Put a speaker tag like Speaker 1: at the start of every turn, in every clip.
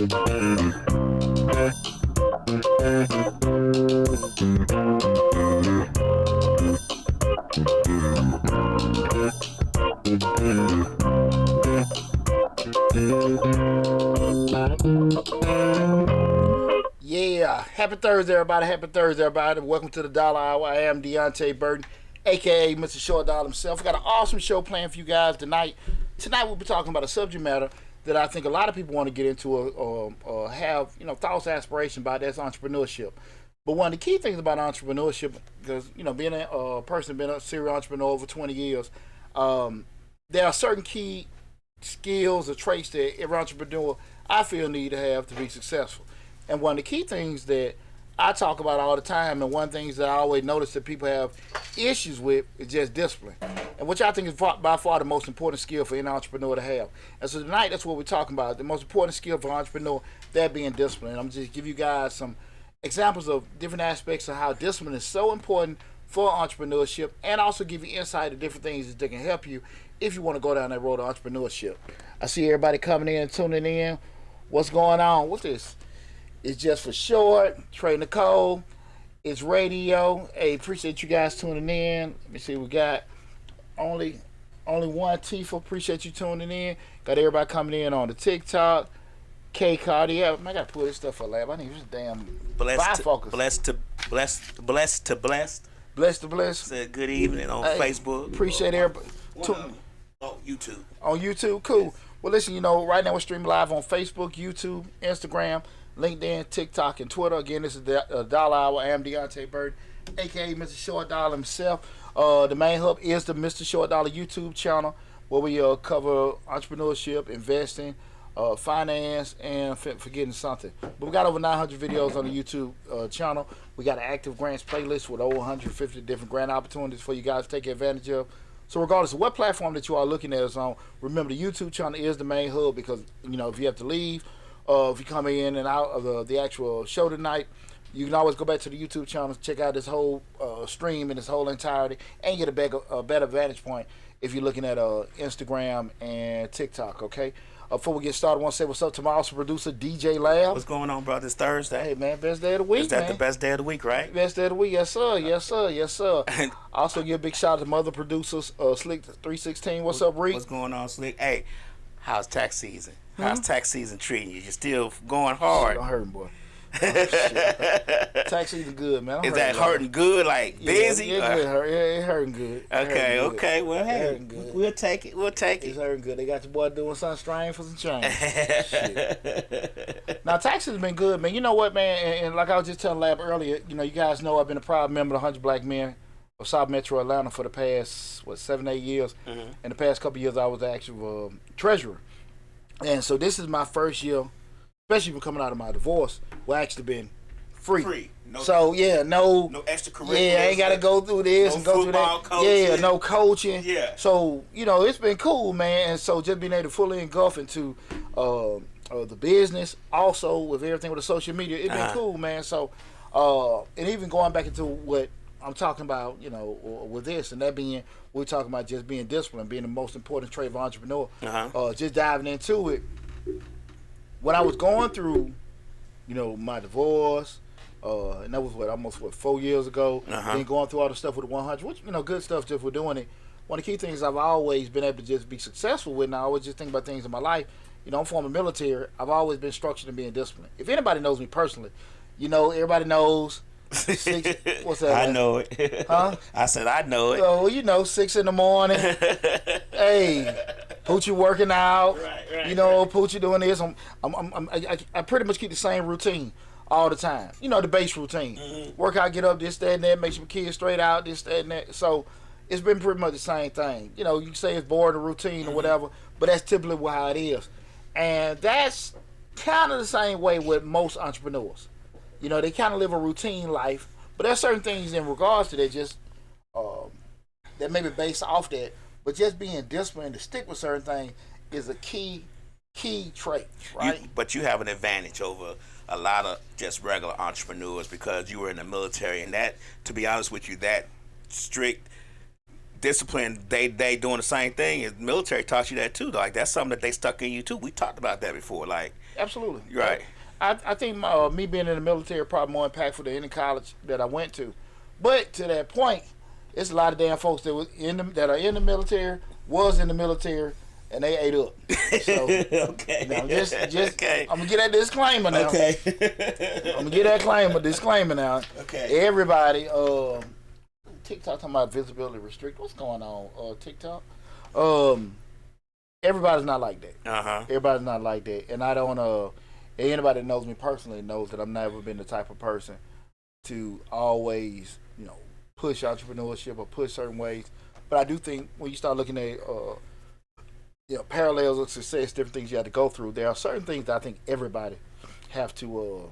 Speaker 1: Yeah, happy Thursday, everybody. Happy Thursday, everybody. Welcome to the Dollar Hour. I am Deontay Burton, aka Mr. Short Dollar himself. We got an awesome show planned for you guys tonight. Tonight we'll be talking about a subject matter that I think a lot of people want to get into or have, thoughts, aspirations about. That's entrepreneurship. But one of the key things about entrepreneurship, because being a person been a serial entrepreneur over 20 years, there are certain key skills or traits that every entrepreneur I feel need to have to be successful. And one of the key things that I talk about all the time, and one of the things that I always notice that people have issues with, is just discipline. And which I think is by far the most important skill for any entrepreneur to have. And so tonight, that's what we're talking about. The most important skill for an entrepreneur, that being discipline. I'm just give you guys some examples of different aspects of how discipline is so important for entrepreneurship, and also give you insight to different things that can help you if you want to go down that road of entrepreneurship. I see everybody coming in, tuning in. What's going on? What's this? It's just for short. Trey Nicole. It's radio. Hey, appreciate you guys tuning in. Let me see. We got only one Tifa. Appreciate you tuning in. Got everybody coming in on the TikTok. K Cardia. Man, I gotta pull this stuff for lab. I need this damn bifocus.
Speaker 2: Blessed to blessed.
Speaker 1: Blessed to blessed.
Speaker 2: Said good evening on Facebook.
Speaker 1: Appreciate everybody.
Speaker 2: On YouTube.
Speaker 1: On YouTube, cool. Well, listen, right now we're streaming live on Facebook, YouTube, Instagram, LinkedIn, TikTok, and Twitter. Again, this is the Dollar Hour. I am Deontay Burton, a.k.a. Mr. Short Dollar himself. The main hub is the Mr. Short Dollar YouTube channel, where we cover entrepreneurship, investing, finance, and forgetting something. But we got over 900 videos on the YouTube channel. We got an active grants playlist with over 150 different grant opportunities for you guys to take advantage of. So regardless of what platform that you are looking at us on, remember the YouTube channel is the main hub, because if you have to leave, if you come in and out of the actual show tonight, you can always go back to the YouTube channel, check out this whole stream in its whole entirety, and get a better vantage point if you're looking at Instagram and TikTok. Okay. Before we get started, I want to say what's up to my awesome producer, DJ Lab.
Speaker 2: What's going on, bro? This Thursday.
Speaker 1: Hey, man, best day of the week,
Speaker 2: Is that the best day of the week, right?
Speaker 1: Best day of the week, yes, sir, yes, sir, yes, sir. Also, give a big shout out to my other producers, Slick316. What's up, Reek?
Speaker 2: What's going on, Slick? Hey, how's tax season? How's tax season treating you? You still going hard?
Speaker 1: Don't hurt him, boy. Oh, shit. Tax season good, man.
Speaker 2: Is that hurting good, like busy?
Speaker 1: Yeah, it's hurting good.
Speaker 2: Okay. Well, hey, we'll take it.
Speaker 1: It's hurting good. They got your boy doing something strange for some change. Shit. Now, tax season's been good, man. You know what, man? And like I was just telling Lab earlier, you guys know I've been a proud member of the 100 Black Men of South Metro Atlanta for the past 7-8 years. Mm-hmm. In the past couple of years, I was the actual treasurer. And so this is my first year, especially from coming out of my divorce, where I actually been free. No
Speaker 2: extracurriculars.
Speaker 1: Yeah, I ain't got to go through this and go through that.
Speaker 2: Coaching.
Speaker 1: Yeah, no coaching.
Speaker 2: Yeah.
Speaker 1: So, it's been cool, man. And so just being able to fully engulf into the business, also with everything with the social media, it's been cool, man. So, and even going back into what I'm talking about, with this, and that being, we're talking about just being disciplined, being the most important trait of an entrepreneur. Just diving into it. When I was going through, my divorce, and that was almost 4 years ago. Then going through all the stuff with the 100, which good stuff just for doing it. One of the key things I've always been able to just be successful with, and I always just think about things in my life. I'm former military. I've always been structured and being disciplined. If anybody knows me personally, everybody knows. What's that?
Speaker 2: I know it.
Speaker 1: Huh?
Speaker 2: I said I know it.
Speaker 1: So 6 in the morning. Hey, Poochie working out.
Speaker 2: Right.
Speaker 1: Poochie doing this. I pretty much keep the same routine all the time. The base routine. Mm-hmm. Work out, get up, this, that, and that. Make sure my kids straight out, this, that, and that. So it's been pretty much the same thing. You can say it's boring, the routine or whatever, but that's typically how it is. And that's kind of the same way with most entrepreneurs. They kind of live a routine life, but there's certain things in regards to that just that may be based off that. But just being disciplined to stick with certain things is a key trait, right?
Speaker 2: But you have an advantage over a lot of just regular entrepreneurs because you were in the military, and that, to be honest with you, that strict discipline, they doing the same thing. And the military taught you that too. Like, that's something that they stuck in you too. We talked about that before. Like,
Speaker 1: Absolutely.
Speaker 2: Right.
Speaker 1: I think me being in the military probably more impactful than any college that I went to. But to that point, it's a lot of damn folks that that are in the military, was in the military, and they ate up. So
Speaker 2: Okay.
Speaker 1: now just
Speaker 2: Okay.
Speaker 1: I'm gonna get that disclaimer now.
Speaker 2: Okay.
Speaker 1: I'm gonna get that disclaimer now.
Speaker 2: Okay.
Speaker 1: Everybody, TikTok talking about visibility restrict. What's going on, TikTok? Everybody's not like that. Everybody's not like that, and I don't. Anybody that knows me personally knows that I've never been the type of person to always, push entrepreneurship or push certain ways. But I do think when you start looking at, parallels of success, different things you have to go through, there are certain things that I think everybody have to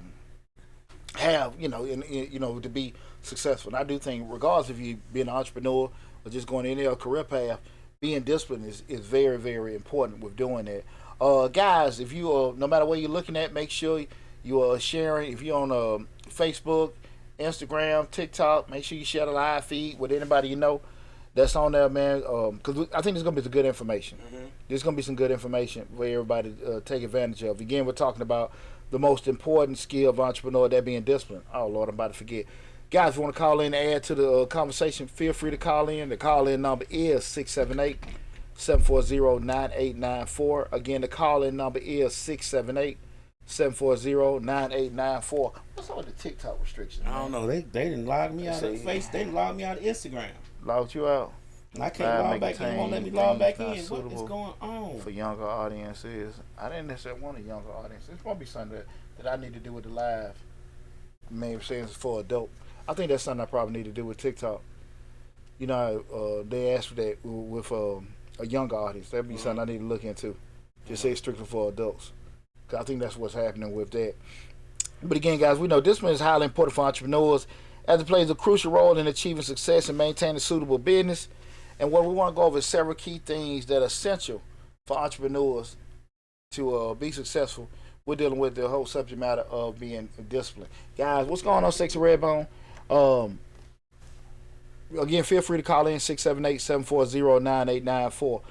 Speaker 1: have, to be successful. And I do think, regardless if you be an entrepreneur or just going any other career path, being disciplined is very, very important with doing that. Guys, if you no matter what you're looking at, make sure you are sharing. If you're on Facebook, Instagram, TikTok, make sure you share the live feed with anybody you know that's on there, man. Because I think there's gonna be some good information. There's gonna be some good information for everybody to take advantage of. Again, we're talking about the most important skill of entrepreneur, that being discipline. Oh Lord, I'm about to forget. Guys, if you want to call in and add to the conversation, feel free to call in. The call-in number is 678-740-9894. Again, the call-in number is 678-740-9894. What's up with the TikTok restrictions?
Speaker 2: I don't know. They didn't log me out of Face. They logged me out of Instagram.
Speaker 1: Logged you out.
Speaker 2: I can't log back in. They won't let me log back in. What is going on?
Speaker 1: For younger audiences. I didn't necessarily want a younger audience. It's going to be something that I need to do with the live. Maybe saying it's for adult. I think that's something I probably need to do with TikTok. They asked for that with a younger audience. That'd be something I need to look into. Just say it's strictly for adults. Cause I think that's what's happening with that. But again, guys, we know discipline is highly important for entrepreneurs as it plays a crucial role in achieving success and maintaining suitable business. And what we want to go over is several key things that are essential for entrepreneurs to be successful. We're dealing with the whole subject matter of being disciplined. Guys, what's going on, Sexy Redbone? Again, feel free to call in 678-740-9894.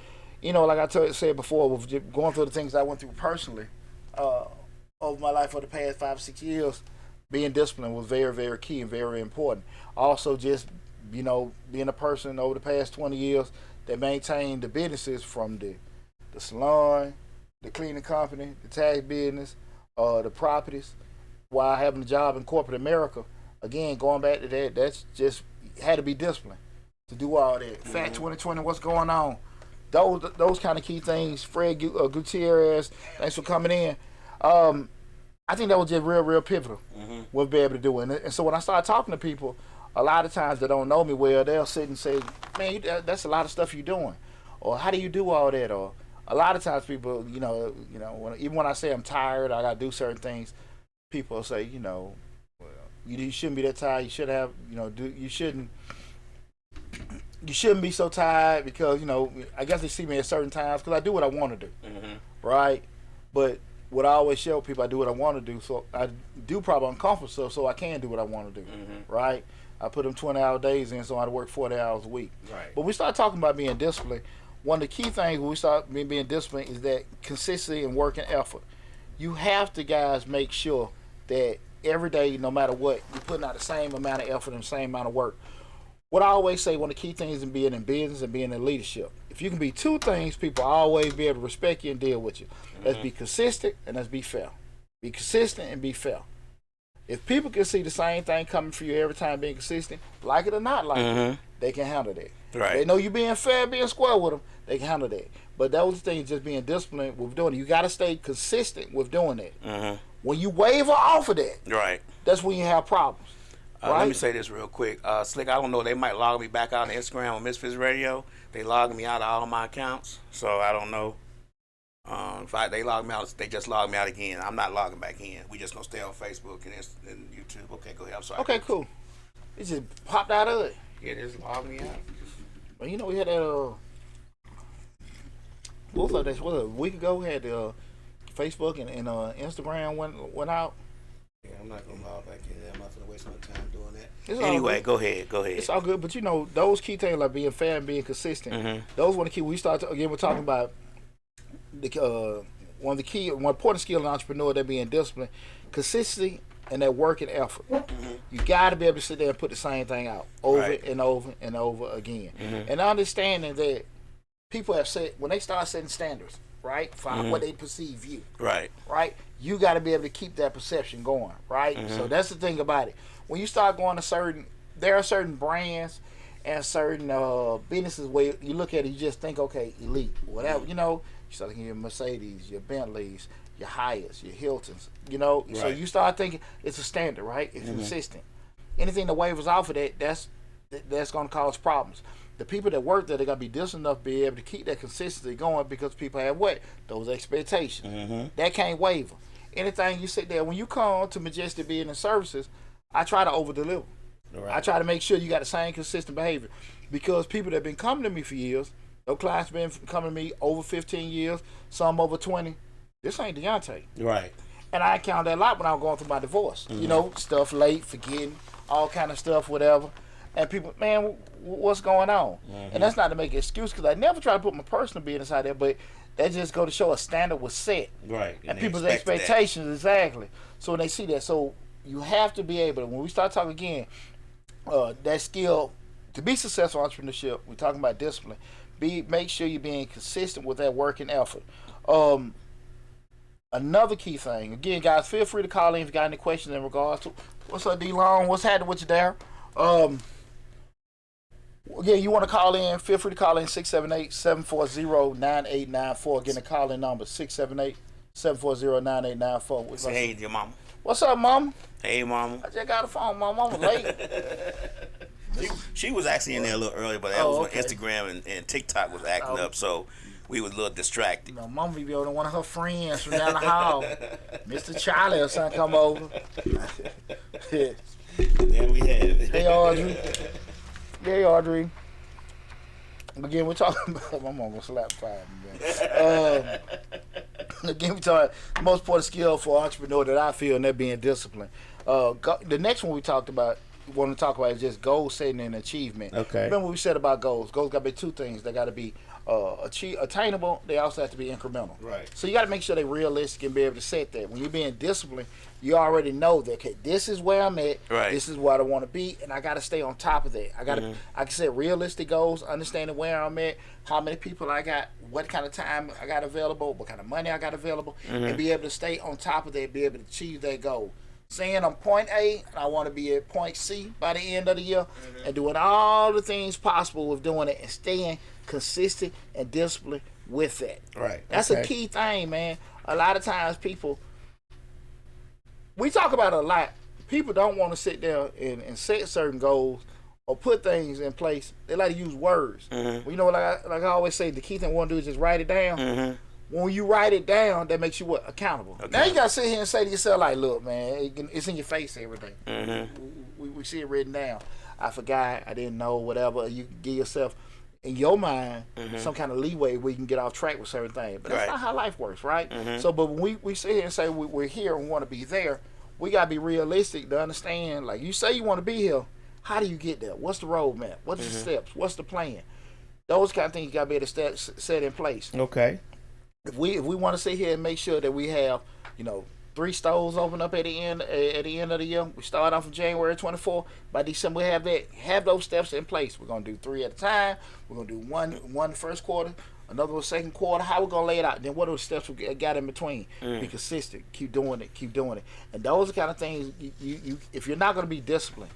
Speaker 1: Like I said before, with going through the things I went through personally over my life for the past 5 or 6 years, being disciplined was very, very key and very important. Also, just being a person over the past 20 years that maintained the businesses from the salon, the cleaning company, the tax business, the properties, while having a job in corporate America. Again, going back to that, that's just had to be disciplined to do all that. Fat 2020, what's going on? Those kind of key things. Fred Gutierrez, thanks for coming in. I think that was just real pivotal. We'll be able to do it. And so when I start talking to people, a lot of times that don't know me well, they'll sit and say, man, that's a lot of stuff you're doing. Or how do you do all that? Or a lot of times people, even when I say I'm tired, I got to do certain things, people say, well, you shouldn't be that tired. You should have, you shouldn't be so tired because, I guess they see me at certain times because I do what I want to do, right? But what I always show people, I do what I want to do, so I do probably uncomfortable so I can do what I want to do, right? I put them 20-hour days in, so I work 40 hours a week.
Speaker 2: Right.
Speaker 1: But we start talking about being disciplined. One of the key things when we start being disciplined is that consistency and work and effort. You have to, guys, make sure that every day, no matter what, you're putting out the same amount of effort and the same amount of work. What I always say, one of the key things in being in business and being in leadership, if you can be two things, people always be able to respect you and deal with you. Let's be consistent and let's be fair. Be consistent and be fair. If people can see the same thing coming for you every time being consistent, like it or not like it, they can handle that.
Speaker 2: Right.
Speaker 1: They know you being fair, being square with them, they can handle that. But those things, just being disciplined with doing it. You got to stay consistent with doing that. When you waver off of that,
Speaker 2: right,
Speaker 1: that's when you have problems. Right?
Speaker 2: Let me say this real quick. Slick, I don't know. They might log me back out on Instagram on Misfits Radio. They logged me out of all my accounts, so I don't know. They log me out, they just logged me out again. I'm not logging back in. We just gonna stay on Facebook and YouTube. Okay, go ahead. I'm sorry.
Speaker 1: Okay, cool. It just popped out of it.
Speaker 2: Yeah, just logged me out.
Speaker 1: Well, we had that. What was that? A week ago? We had Facebook and Instagram went out.
Speaker 2: Yeah, I'm not gonna log back in there. I'm not gonna waste my time doing that.
Speaker 1: It's
Speaker 2: anyway, go ahead.
Speaker 1: It's all good, but those key things like being fair and being consistent. Those want to keep. We start again. We're talking about one important skill in entrepreneur, that being discipline, consistency, and that work and effort. You got to be able to sit there and put the same thing out over
Speaker 2: Right.
Speaker 1: and over and over again, and understanding that people have said when they start setting standards, right, for what they perceive you,
Speaker 2: Right.
Speaker 1: right, you got to be able to keep that perception going, right. So that's the thing about it. When you start going to there are certain brands and certain businesses where you look at it, you just think, okay, elite, whatever, you know. You start thinking your Mercedes, your Bentleys, your Hyatts, your Hiltons, you know. So
Speaker 2: Right.
Speaker 1: you start thinking it's a standard, right? It's consistent. Anything that wavers off of that, that's going to cause problems. The people that work there, they got to be disciplined enough to be able to keep that consistency going, because people have what? Those expectations. That can't waver. Anything you sit there, when you come to Majestic Business Services, I try to over deliver.
Speaker 2: Right.
Speaker 1: I try to make sure you got the same consistent behavior, because people that have been coming to me for years, no clients been coming to me over 15 years, some over 20. This ain't Deontay.
Speaker 2: Right.
Speaker 1: And I encountered that a lot when I was going through my divorce. You know, stuff late, forgetting, all kind of stuff, whatever. And people, man, what's going on? And that's not to make an excuse, because I never try to put my personal business out there, but that just go to show a standard was set.
Speaker 2: Right.
Speaker 1: And
Speaker 2: they
Speaker 1: people's
Speaker 2: expect that.
Speaker 1: expectations, exactly. So when they see that, so you have to be able to, when we start talking again, that skill, to be successful in entrepreneurship, we're talking about discipline. Make sure you're being consistent with that work and effort. Another key thing, again, guys, feel free to call in if you got any questions in regards to what's up, D-Long, what's happening with you there. Yeah, you want to call in, feel free to call in 678-740-9894. Again, the call-in number 678-740-9894.
Speaker 2: Say hey to your mama.
Speaker 1: What's up, Mama?
Speaker 2: Hey, mama.
Speaker 1: I just got a phone, Mama. I'm late.
Speaker 2: She was actually in there a little earlier, but that
Speaker 1: Oh,
Speaker 2: was when
Speaker 1: okay.
Speaker 2: Instagram and TikTok was acting
Speaker 1: Oh.
Speaker 2: up, so we was a little distracted.
Speaker 1: You know, Mama be over one of her friends from down the hall. Mr. Charlie or something come over.
Speaker 2: There we have it.
Speaker 1: Hey, Audrey. Hey, Audrey. Again, we're talking about. My mom gonna slap five, man. Again, we're talking the most important skill for an entrepreneur that I feel, and that being discipline. The next one we talked about, we want to talk about is just goal setting and achievement.
Speaker 2: Okay.
Speaker 1: Remember what we said about goals? Goals got to be two things. They got to be attainable. They also have to be incremental.
Speaker 2: Right.
Speaker 1: So you got to make sure they're realistic and be able to set that. When you're being disciplined, you already know that, okay, this is where I'm at.
Speaker 2: Right.
Speaker 1: This is what I want to be, and I got to stay on top of that. I got to. I can set realistic goals, understanding where I'm at, how many people I got, what kind of time I got available, what kind of money I got available, and be able to stay on top of that, be able to achieve that goal. Saying I'm point A, and I want to be at point C by the end of the year, and doing all the things possible with doing it, and staying consistent and disciplined with that.
Speaker 2: Right.
Speaker 1: That's a key thing, man. A lot of times we talk about it a lot. People don't want to sit there and set certain goals or put things in place. They like to use words. Well, you know, like I always say, the key thing we want to do is just write it down. When you write it down, that makes you what? Accountable. Now you got to sit here and say to yourself, like, look, man, it's in your face every day. We see it written down. I forgot, I didn't know, whatever. You can give yourself, in your mind, some kind of leeway where you can get off track with certain things. But that's not how life works, right? So, but when we sit here and say we're here and want to be there, we got to be realistic to understand, like you say you want to be here, how do you get there? What's the roadmap? What's the steps? What's the plan? Those kind of things you got to be able to set in place.
Speaker 2: Okay.
Speaker 1: If we want to sit here and make sure that we have, 3 stores open up at the end of the year. We start off in January 24. By December, we have those steps in place. We're gonna do 3 at a time. We're gonna do one first quarter, another one second quarter. How we're gonna lay it out? Then what are the steps we got in between? Be consistent. Keep doing it. And those are the kind of things you if you're not gonna be disciplined,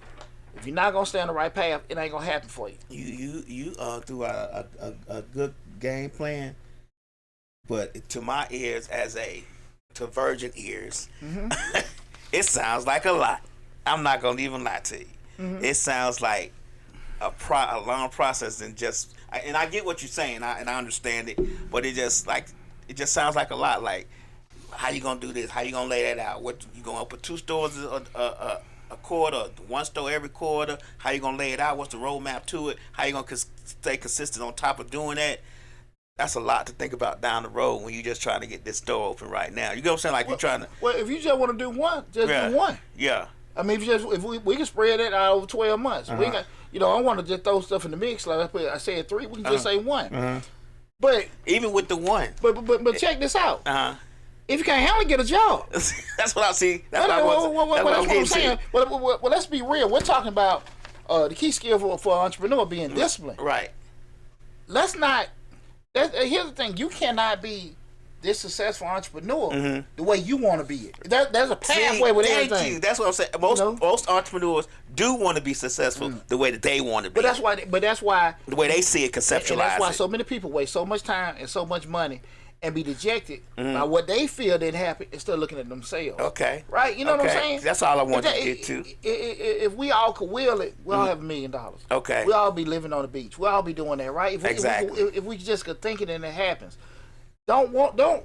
Speaker 1: if you're not gonna stay on the right path, it ain't gonna happen for you.
Speaker 2: You threw a good game plan, but to my ears to virgin ears, it sounds like a lot. I'm not gonna even lie to you. It sounds like a long process, and I get what you're saying, and I understand it, but it just sounds like a lot. Like, how you gonna do this? How you gonna lay that out? What you gonna open 2 stores a quarter, 1 store every quarter? How you gonna lay it out? What's the roadmap to it? How you gonna stay consistent on top of doing that? That's a lot to think about down the road when you're just trying to get this store open right now. You get what I'm saying? Like, you're trying to.
Speaker 1: Well, if you just want to do one, just do one.
Speaker 2: Yeah.
Speaker 1: I mean, if we can spread it out over 12 months. We got, I don't want to just throw stuff in the mix. Like I said 3, we can just say 1. But
Speaker 2: even with the one.
Speaker 1: But check this out. If you can't handle it, get a job.
Speaker 2: That's what I see. That's what I'm saying.
Speaker 1: Well, let's be real. We're talking about the key skill for an entrepreneur being discipline.
Speaker 2: Right.
Speaker 1: Let's not. Here's the thing: you cannot be this successful entrepreneur the way you want to be it. There's a pathway with everything.
Speaker 2: Thank you. That's what I'm saying. Most entrepreneurs do want to be successful the way that they want to be.
Speaker 1: But that's why
Speaker 2: the way they see it, conceptualize
Speaker 1: and that's why
Speaker 2: it.
Speaker 1: so many people waste so much time and so much money and be dejected by what they feel didn't happen instead of looking at themselves.
Speaker 2: Okay.
Speaker 1: Right? You know what I'm saying?
Speaker 2: That's all I wanted to get to.
Speaker 1: If we all could will it, we'll all have $1 million.
Speaker 2: Okay.
Speaker 1: We'll all be living on the beach. We'll all be doing that, right?
Speaker 2: Exactly.
Speaker 1: If we just could think it and it happens. Don't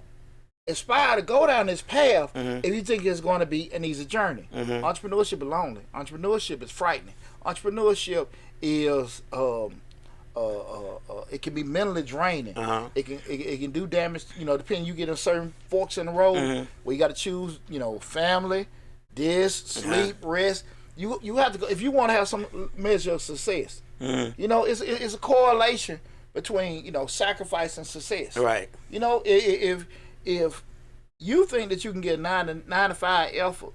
Speaker 1: aspire to go down this path if you think it's going to be an easy journey. Entrepreneurship is lonely. Entrepreneurship is frightening. Entrepreneurship is it can be mentally draining. It can do damage. Depending, you get in certain forks in the road where you got to choose. Family, sleep, rest. You have to go if you want to have some measure of success. It's a correlation between sacrifice and success.
Speaker 2: Right.
Speaker 1: If you think that you can get 9 to 5 effort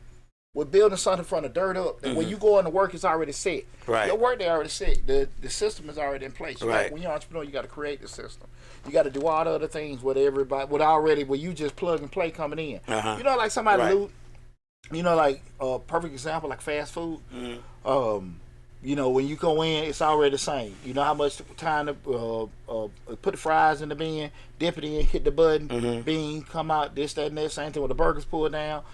Speaker 1: with building something from the dirt up, that when you go into work, it's already set.
Speaker 2: Right.
Speaker 1: Your work day already set. The system is already in place.
Speaker 2: Right.
Speaker 1: When you're an entrepreneur, you got to create the system. You got to do all the other things with everybody, where you just plug and play coming in. Like somebody perfect example, like fast food. When you go in, it's already the same. You know how much time to put the fries in the bin, dip it in, hit the button, bean, come out, this, that, and that. Same thing with the burgers pulled down.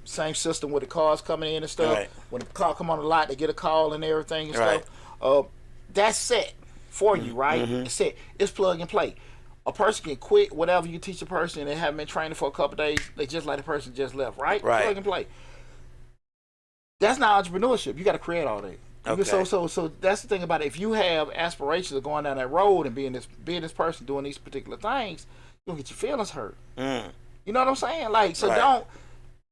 Speaker 1: Same system with the cars coming in and stuff.
Speaker 2: Right.
Speaker 1: When the car come on the lot, they get a call and everything and stuff. That's set for you, right? It's set. It's plug and play. A person can quit whatever you teach a person and they haven't been training for a couple days. They just like the person just left, right? Plug and play. That's not entrepreneurship. You got to create all that. Okay. So that's the thing about it. If you have aspirations of going down that road and being this person doing these particular things, you're gonna get your feelings hurt. You know what I'm saying?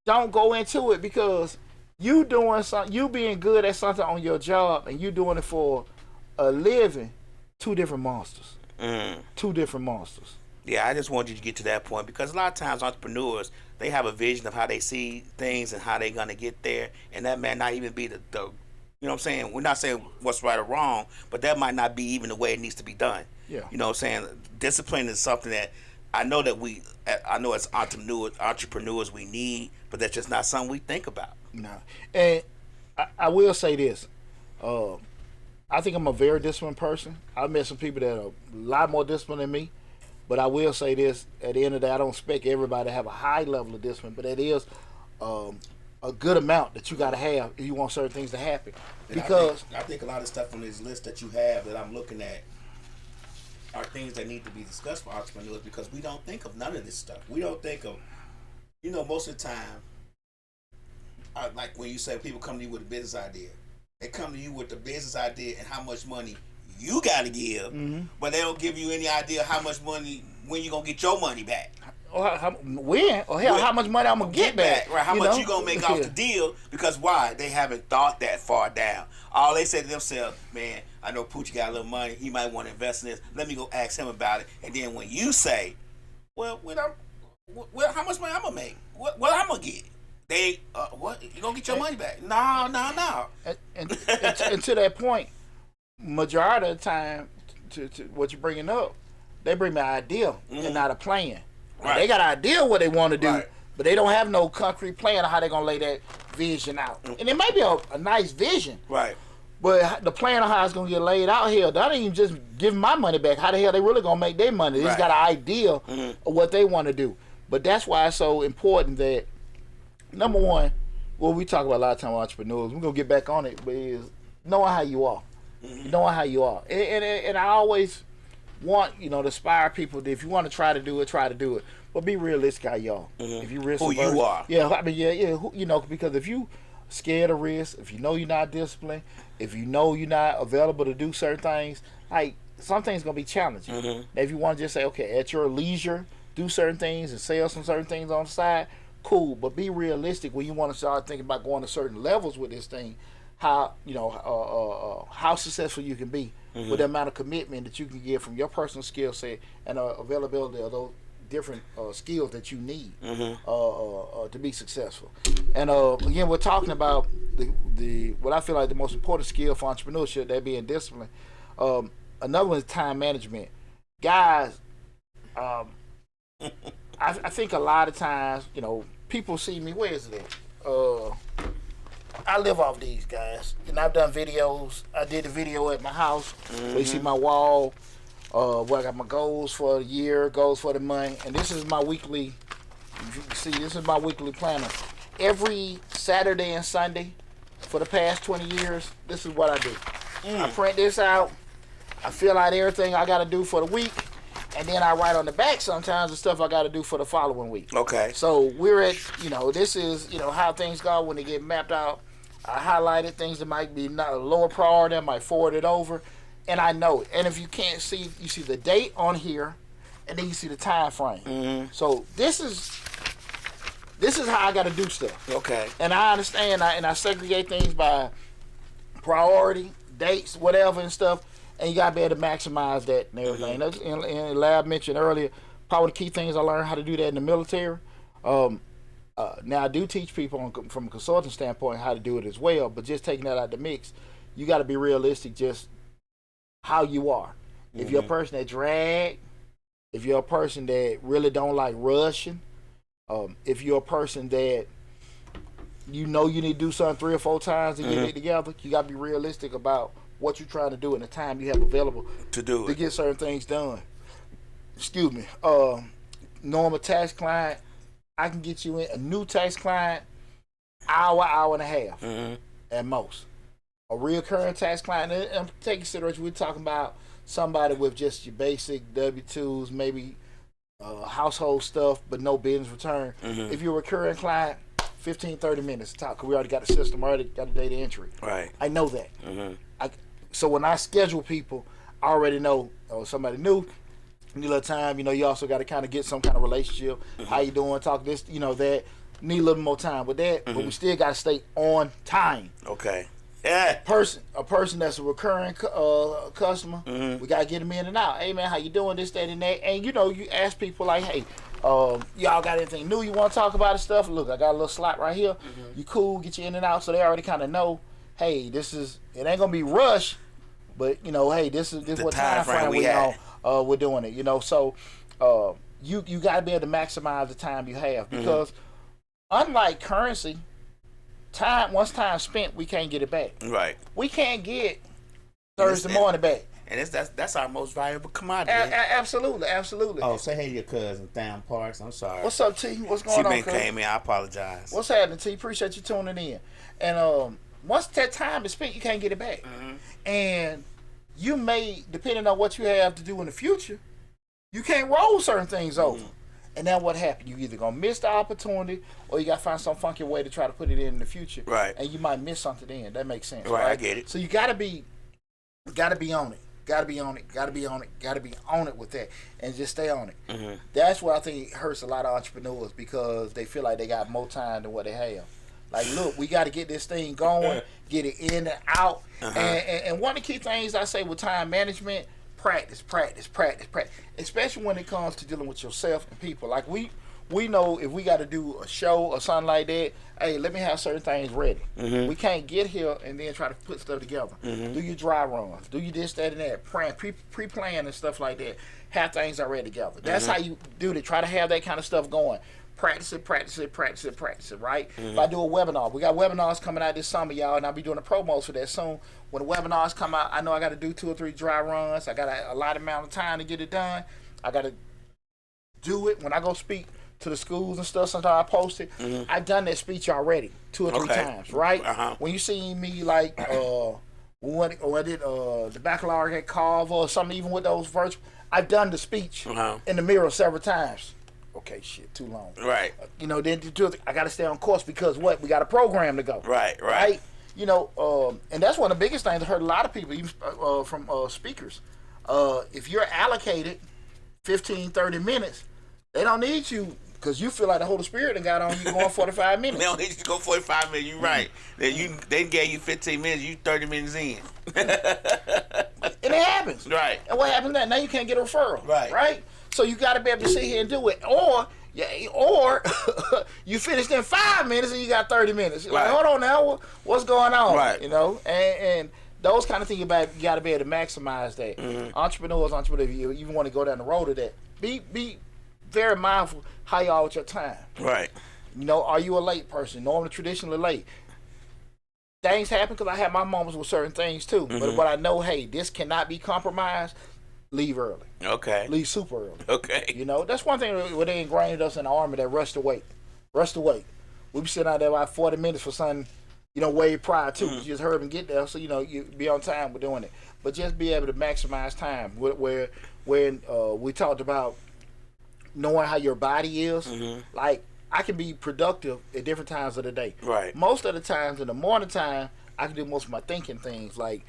Speaker 1: Don't go into it because you doing something, you being good at something on your job and you doing it for a living. Two different monsters. Two different monsters.
Speaker 2: Yeah, I just wanted you to get to that point because a lot of times entrepreneurs, they have a vision of how they see things and how they're gonna get there, and that may not even be the you know what I'm saying? We're not saying what's right or wrong, but that might not be even the way it needs to be done.
Speaker 1: Yeah.
Speaker 2: You know what I'm saying? Discipline is something that I know as entrepreneurs we need, but that's just not something we think about.
Speaker 1: No. And I will say this. I think I'm a very disciplined person. I've met some people that are a lot more disciplined than me, but I will say this. At the end of the day, I don't expect everybody to have a high level of discipline, but it is a good amount that you got to have if you want certain things to happen.
Speaker 2: And
Speaker 1: because
Speaker 2: I think a lot of stuff on this list that you have that I'm looking at are things that need to be discussed for entrepreneurs because we don't think of none of this stuff. We don't think of, most of the time, like when you say people come to you with a business idea, they come to you with the business idea and how much money you got to give, but they don't give you any idea how much money, when you going to get your money back.
Speaker 1: Or how much money I'm gonna get back?
Speaker 2: Right? How much you gonna make off the deal? Because why? They haven't thought that far down. All they say to themselves, "Man, I know Poochie got a little money. He might want to invest in this. Let me go ask him about it." And then when you say, "Well, how much money I'm gonna make? What I'm gonna get?" They, what? You gonna get your money back? No.
Speaker 1: And to that point, majority of the time, to what you're bringing up, they bring me an idea and not a plan. Right. They got an idea what they want to do, but they don't have no concrete plan of how they're going to lay that vision out. And it might be a nice vision.
Speaker 2: Right.
Speaker 1: But the plan of how it's going to get laid out here, that ain't even just giving my money back. How the hell they really going to make their money? They just got an idea of what they want to do. But that's why it's so important that, number one, what we talk about a lot of time with entrepreneurs, we're going to get back on it, but is knowing how you are. Knowing how you are. And I always want, to inspire people that if you want to try to do it. But be realistic, y'all. If you risk
Speaker 2: who you are.
Speaker 1: Yeah, I mean, yeah. Because if you scared of risk, if you know you're not disciplined, if you know you're not available to do certain things, like some things gonna be challenging. Now, if you want to just say, okay, at your leisure, do certain things and sell some certain things on the side, cool. But be realistic when you want to start thinking about going to certain levels with this thing. How how successful you can be with the amount of commitment that you can get from your personal skill set and availability of those different skills that you need to be successful. And again, we're talking about the what I feel like the most important skill for entrepreneurship, that being discipline. Another one is time management. Guys, I think a lot of times, people see me. Where is it at? I live off these guys, and I've done videos. I did a video at my house where you see my wall, where I got my goals for the year, goals for the month, and this is my weekly. You can see, this is my weekly planner. Every Saturday and Sunday for the past 20 years, this is what I do. I print this out. I fill out everything I got to do for the week, and then I write on the back sometimes the stuff I got to do for the following week.
Speaker 2: Okay.
Speaker 1: So we're at, this is, how things go when they get mapped out. I highlighted things that might be not a lower priority. I might forward it over, and I know it. And if you can't see, you see the date on here, and then you see the time frame. So this is how I got to do stuff.
Speaker 2: Okay.
Speaker 1: And I understand, and I segregate things by priority, dates, whatever, and stuff. And you gotta be able to maximize that and everything. That's in Lab mentioned earlier, probably the key things I learned how to do that in the military. Now I do teach people from a consulting standpoint how to do it as well, but just taking that out of the mix, you got to be realistic just how you are. If you're a person that drag, if you're a person that really don't like rushing, if you're a person that you need to do something 3 or 4 times to get it together, you got to be realistic about what you're trying to do and the time you have available to get certain things done. Excuse me. Normal tax client, I can get you in a new tax client, hour and a half at most. A recurring tax client, and take consideration, we're talking about somebody with just your basic W-2s, maybe household stuff, but no business return. If you're a recurring client, 15-30 minutes to talk, because we already got the system, already got the data entry.
Speaker 2: Right.
Speaker 1: I know that. So when I schedule people, I already know somebody new, need a little time. You also got to kind of get some kind of relationship. How you doing? Talk this, that. Need a little more time with that, but we still got to stay on time.
Speaker 2: Okay. Yeah.
Speaker 1: A person that's a recurring customer, we got to get them in and out. Hey man, how you doing? This, that, and that. And you ask people like, hey, y'all got anything new you want to talk about and stuff? Look, I got a little slot right here. You cool? Get you in and out, so they already kind of know. Hey, it ain't gonna be rushed, but hey, this is what time frame we're doing it. So you gotta be able to maximize the time you have, because unlike currency, once time spent, we can't get it back.
Speaker 2: Right.
Speaker 1: We can't get Thursday morning back.
Speaker 2: And that's our most valuable commodity.
Speaker 1: Absolutely.
Speaker 3: Oh, say hey to your cousin, Tham Parks. I'm sorry.
Speaker 1: What's up, T? What's going on?
Speaker 2: She came in. I apologize.
Speaker 1: What's happening, T? Appreciate you tuning in. And once that time is spent, you can't get it back. And you may, depending on what you have to do in the future, you can't roll certain things over. And then what happened? You either gonna miss the opportunity, or you gotta find some funky way to try to put it in the future.
Speaker 2: Right.
Speaker 1: And you might miss something then. That makes sense.
Speaker 2: Right. I get it.
Speaker 1: So you gotta be on it. Gotta be on it with that, and just stay on it. That's what I think hurts a lot of entrepreneurs, because they feel like they got more time than what they have. Like, look, we got to get this thing going, get it in and out. And one of the key things I say with time management, practice. Especially when it comes to dealing with yourself and people. Like, we know if we got to do a show or something like that, hey, let me have certain things ready. We can't get here and then try to put stuff together. Do your dry runs. Do your this, that, and that. Pre-plan and stuff like that. Have things already together. That's how you do it. Try to have that kind of stuff going. Practice it, right? If I do a webinar, we got webinars coming out this summer, y'all, and I'll be doing the promos for that soon. When the webinars come out, I know I got to do 2 or 3 dry runs. I got a lot amount of time to get it done. I got to do it when I go speak to the schools and stuff. Sometimes I post it. I've done that speech already 2 or 3 times, right? When you see me like when I did the baccalaureate Carver or something, even with those virtual, I've done the speech in the mirror several times. Okay, shit, too long.
Speaker 2: Right.
Speaker 1: Then I got to stay on course, because what? We got a program to go. Right. And that's one of the biggest things that hurt a lot of people, even from speakers. If you're allocated 15-30 minutes, they don't need you, because you feel like the Holy Spirit and got on you going 45 minutes.
Speaker 2: They don't need you to go 45 minutes. You're right. They gave you 15 minutes. You 30 minutes in.
Speaker 1: And it happens.
Speaker 2: Right.
Speaker 1: And what happens now? Now you can't get a referral.
Speaker 2: Right.
Speaker 1: So you got to be able to sit here and do it, or you finished in 5 minutes and you got 30 minutes. You're like, hold on now, what's going on?
Speaker 2: Right.
Speaker 1: You know, and those kind of things you got to be able to maximize that. Entrepreneurs, you even want to go down the road of that. Be very mindful how you are with your time.
Speaker 2: Right.
Speaker 1: You know, are you a late person? Normally, traditionally late. Things happen because I have my moments with certain things too. But what I know, hey, this cannot be compromised. Leave early.
Speaker 2: Okay.
Speaker 1: Leave super early.
Speaker 2: Okay.
Speaker 1: You know, that's one thing where they ingrained us in the army, that rush to wait. Rush to wait. We be sitting out there about 40 minutes for something, you know, way prior to. You just hurry up and get there, so, you know, you be on time with doing it. But just be able to maximize time. Where we talked about knowing how your body is. Like, I can be productive at different times of the day.
Speaker 2: Right.
Speaker 1: Most of the times in the morning time, I can do most of my thinking things, like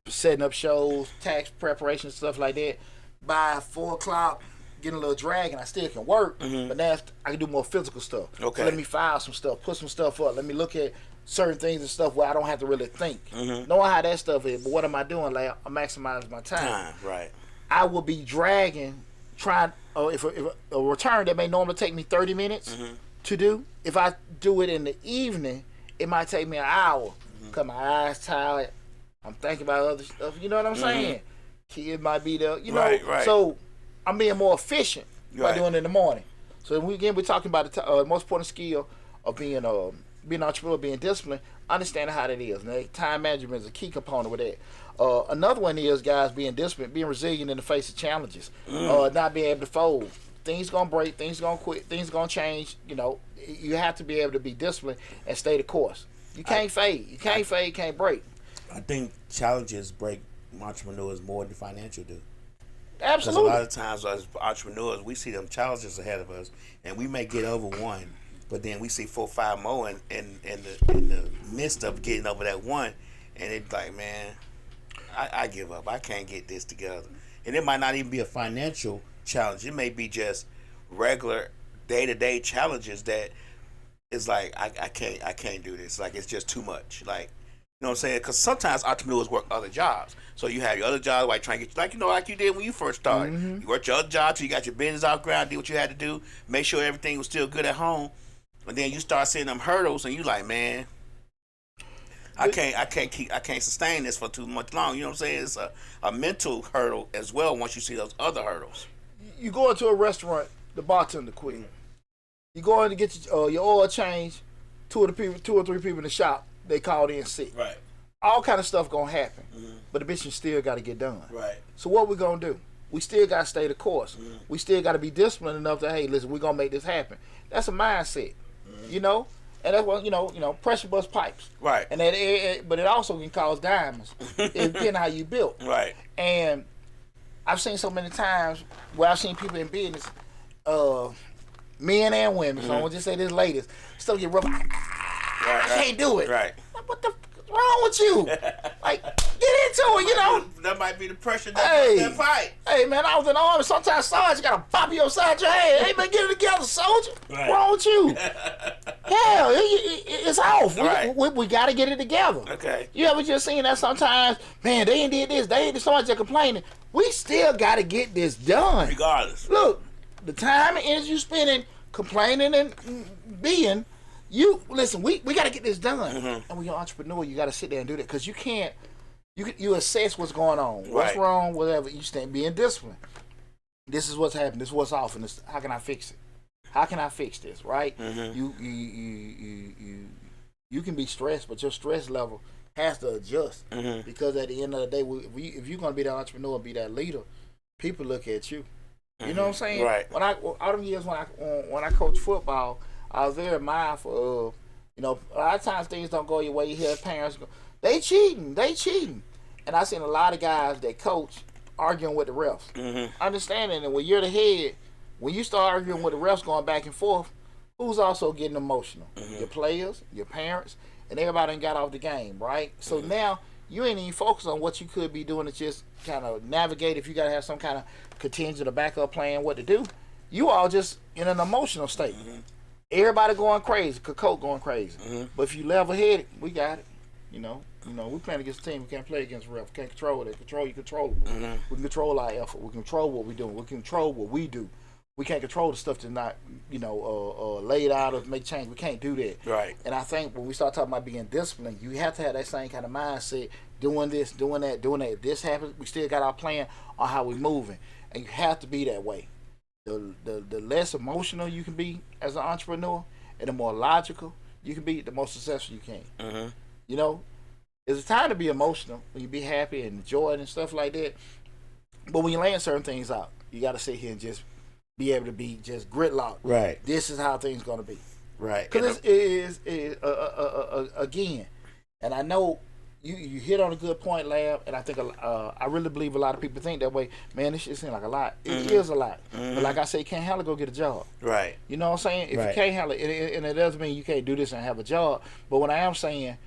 Speaker 1: setting up shows, tax preparation, stuff like that. By 4 o'clock, getting a little drag, and I still can work, but now I can do more physical stuff.
Speaker 2: Okay.
Speaker 1: So let me file some stuff, put some stuff up. Let me look at certain things and stuff where I don't have to really think. Knowing how that stuff is, but what am I doing? Like, I'm maximizing my time.
Speaker 2: Right.
Speaker 1: I will be dragging, trying, if a return that may normally take me 30 minutes to do, if I do it in the evening, it might take me an hour. Cause my eyes tired, I'm thinking about other stuff. You know what I'm saying? Kid might be there. You know.
Speaker 2: Right.
Speaker 1: So I'm being more efficient by
Speaker 2: Right.
Speaker 1: doing it in the morning. So we're talking about the most important skill of being an entrepreneur, being disciplined, understanding how that is. Now, time management is a key component with that. Another one is, guys, being disciplined, being resilient in the face of challenges, not being able to fold. Things gonna break, things gonna quit, things gonna change. You know, you have to be able to be disciplined and stay the course. You can't fade. You can't fade. Can't break.
Speaker 3: I think challenges break entrepreneurs more than financial do.
Speaker 1: Absolutely.
Speaker 2: Because a lot of times as entrepreneurs, we see them challenges ahead of us, and we may get over one, but then we see 4 or 5 more in the midst of getting over that one, and it's like, man, I give up. I can't get this together. And it might not even be a financial challenge. It may be just regular day-to-day challenges that is like, I can't do this. Like, it's just too much. Like, you know what I'm saying? Because sometimes entrepreneurs work other jobs. So you have your other jobs while trying to get, like, you know, like you did when you first started. You worked your other job till you got your business off ground, did what you had to do, make sure everything was still good at home. And then you start seeing them hurdles, and you like, man, I can't sustain this for too much long. You know what I'm saying? It's a mental hurdle as well once you see those other hurdles.
Speaker 1: You go into a restaurant, the bartender quit. You go in to get your oil change. 2 or 3 people in the shop, they called in sick.
Speaker 2: Right.
Speaker 1: All kind of stuff gonna happen, but the business still got to get done.
Speaker 2: Right.
Speaker 1: So what we gonna do? We still got to stay the course. We still got to be disciplined enough to, hey, listen, we're gonna make this happen. That's a mindset, you know. And that's what you know, pressure bust pipes.
Speaker 2: Right.
Speaker 1: And but it also can cause diamonds, depending how you built.
Speaker 2: Right.
Speaker 1: And I've seen so many times where I've seen people in business, men and women. So I'm gonna just say this, ladies, still get rough. I can't do it.
Speaker 2: Right.
Speaker 1: What the wrong with you? Like, get into it, you know.
Speaker 2: That might be the pressure
Speaker 1: Hey,
Speaker 2: that fight.
Speaker 1: hey, man, I was in the army. Sometimes sergeant gotta pop you upside your head. Hey, man, get it together, soldier.
Speaker 2: Right.
Speaker 1: What's wrong with you? Hell, it's off.
Speaker 2: Right.
Speaker 1: We gotta get it together.
Speaker 2: Okay.
Speaker 1: You ever just seen that sometimes? Man, they ain't did this. They ain't somebody just complaining. We still gotta get this done.
Speaker 2: Regardless.
Speaker 1: Look, the time and energy you spending complaining and being, listen. We gotta get this done. And when you're an entrepreneur, you gotta sit there and do that, because you can't. You assess what's going on, what's
Speaker 2: Right.
Speaker 1: wrong, whatever. You stand being disciplined. This is what's happening. This is what's off, and this, how can I fix it? How can I fix this? Right? You can be stressed, but your stress level has to adjust, because at the end of the day, if you're gonna be that entrepreneur, be that leader, people look at you. You know what I'm saying?
Speaker 2: Right.
Speaker 1: When all them years when I coached football, I was very mindful of, you know, a lot of times things don't go your way. You hear parents go, they cheating, and I seen a lot of guys that coach arguing with the refs. Understanding that when you're the head, when you start arguing with the refs, going back and forth, who's also getting emotional? Your players, your parents, and everybody done got off the game, right? So now you ain't even focused on what you could be doing to just kind of navigate if you got to have some kind of contingent or backup plan what to do. You all just in an emotional state. Everybody going crazy, Coke going crazy. But if you level headed, we got it, you know. You know, we playing against a team. We can't play against ref. We can't control it. You control. We can control our effort. We can control what we're doing. We can control what we do. We can't control the stuff that's not, laid out or make change. We can't do that.
Speaker 2: Right.
Speaker 1: And I think when we start talking about being disciplined, you have to have that same kind of mindset. Doing this, doing that, doing that. If this happens, we still got our plan on how we're moving, and you have to be that way. The less emotional you can be as an entrepreneur, and the more logical you can be, the more successful you can. You know, it's a time to be emotional when you be happy and enjoy it and stuff like that. But when you laying certain things out, you got to sit here and just be able to be just gridlock.
Speaker 3: Right.
Speaker 1: This is how things gonna be.
Speaker 3: Right.
Speaker 1: Because again, and I know you hit on a good point, Lab, and I think I really believe a lot of people think that way. Man, this shit seems like a lot. It is a lot. But like I say, you can't handle it, go get a job.
Speaker 2: Right.
Speaker 1: You know what I'm saying? If
Speaker 3: Right.
Speaker 1: you can't handle it, and it doesn't mean you can't do this and have a job. But what I am saying,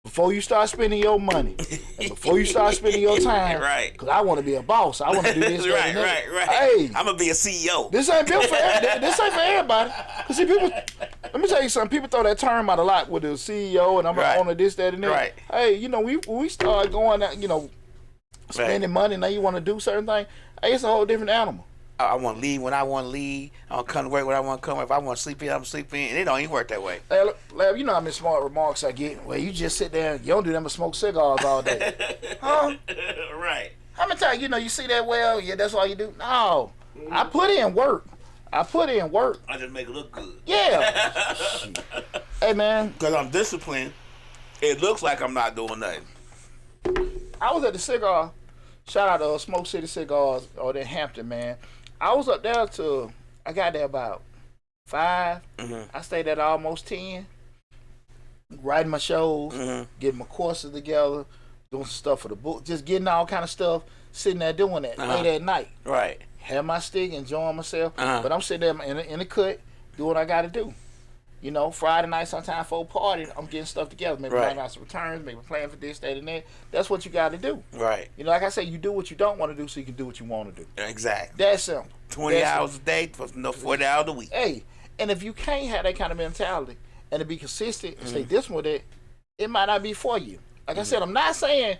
Speaker 1: before you start spending your money, and before you start spending your time,
Speaker 2: Right.
Speaker 1: Because I want to be a boss. I want to do this, that,
Speaker 2: Right,
Speaker 1: and that.
Speaker 2: right.
Speaker 1: Hey,
Speaker 2: I'm gonna be a CEO.
Speaker 1: this ain't built for this ain't for everybody. Cause see, people. Let me tell you something. People throw that term out a lot with the CEO and I'm
Speaker 2: Right.
Speaker 1: gonna own this, that, and that.
Speaker 2: Right.
Speaker 1: Hey, we start going out, spending money. Now you want to do certain things. Hey, it's a whole different animal.
Speaker 2: I want to leave when I want to leave. I want to come to work when I want to come. If I want to sleep in, I'm sleeping. And it don't even work that way.
Speaker 1: Hey, look, Lab, you know how many smart remarks I get. Well, you just sit there. You don't do them but smoke cigars all day. Huh?
Speaker 2: Right.
Speaker 1: How many times you see that? Well, yeah, that's all you do. No, I put in work.
Speaker 2: I just make it look good.
Speaker 1: Yeah. Hey, man.
Speaker 2: Because I'm disciplined. It looks like I'm not doing nothing.
Speaker 1: I was at the cigar. Shout out to Smoke City Cigars or in Hampton, man. I was up there I got there about 5. I stayed there almost 10. Writing my shows, getting my courses together, doing some stuff for the book, just getting all kind of stuff, sitting there doing that late at night.
Speaker 2: Right.
Speaker 1: Have my stick, enjoying myself. But I'm sitting there in the cut, doing what I got to do. Friday night, sometime for a party, I'm getting stuff together. Maybe writing out some returns, maybe planning for this, that, and that. That's what you got to do.
Speaker 2: Right.
Speaker 1: Like I say, you do what you don't want to do so you can do what you want to do.
Speaker 2: Exactly.
Speaker 1: That's simple.
Speaker 2: 20 hours a day, for 40 hours a week.
Speaker 1: Hey, and if you can't have that kind of mentality and to be consistent and stay disciplined with it, it might not be for you. Like I said, I'm not saying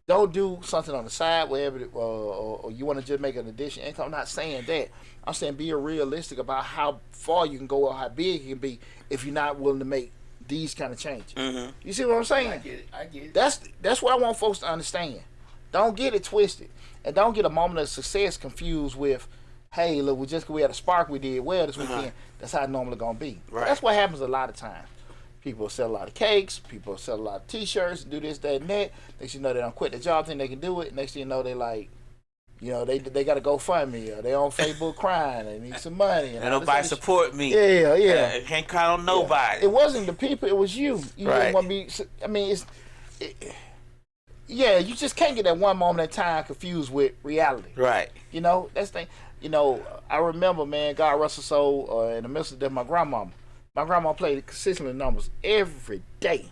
Speaker 1: don't do something on the side wherever or you want to just make an addition income. I'm not saying that. I'm saying be realistic about how far you can go or how big you can be if you're not willing to make these kind of changes. You see what I'm saying?
Speaker 2: I get it.
Speaker 1: That's what I want folks to understand. Don't get it twisted, and don't get a moment of success confused with, hey, look, we had a spark, we did well this weekend. That's how it normally gonna be.
Speaker 2: Right.
Speaker 1: That's what happens a lot of times. People sell a lot of cakes, people sell a lot of T-shirts, do this, that, and that. Next thing you know, they don't quit the job, think they can do it. Next thing you know, they like, they got to go fund me, or they on Facebook crying, they need some money.
Speaker 2: And nobody support me.
Speaker 1: Yeah.
Speaker 2: Can't count on nobody.
Speaker 1: It wasn't the people, it was you. You didn't want to be. I mean, you just can't get that one moment in time confused with reality.
Speaker 2: Right.
Speaker 1: That's the thing. I remember, man, God rest her soul, in the midst of that, my grandmama. My grandma played consistently numbers every day.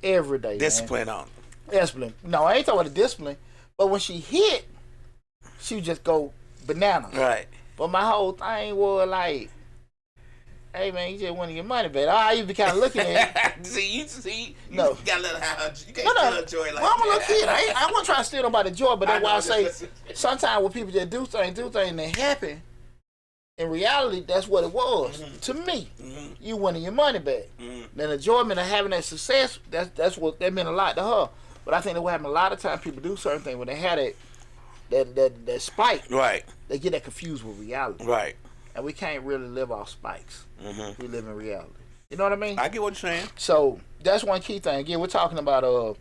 Speaker 1: Every day.
Speaker 2: Discipline on.
Speaker 1: Discipline. No, I ain't talking about the discipline. But when she hit, she would just go bananas.
Speaker 2: Right.
Speaker 1: But my whole thing was like, hey man, you just want to get money, baby. I used to be kind of looking at it.
Speaker 2: see,
Speaker 1: No.
Speaker 2: You gotta let her, you can't
Speaker 1: No.
Speaker 2: steal joy like
Speaker 1: Well, I'm a little
Speaker 2: that.
Speaker 1: kid. I wasn't trying to steal nobody's joy, but that's why I say
Speaker 2: Listen.
Speaker 1: sometimes when people just do things, and they happen, in reality, that's what it was to me. You winning your money back. Then the enjoyment of having that success, that meant a lot to her. But I think that what happened a lot of times, people do certain things when they had that spike.
Speaker 2: Right.
Speaker 1: They get that confused with reality.
Speaker 2: Right.
Speaker 1: And we can't really live off spikes. We live in reality. You know what I mean?
Speaker 2: I get what you're saying.
Speaker 1: So that's one key thing. Again, we're talking about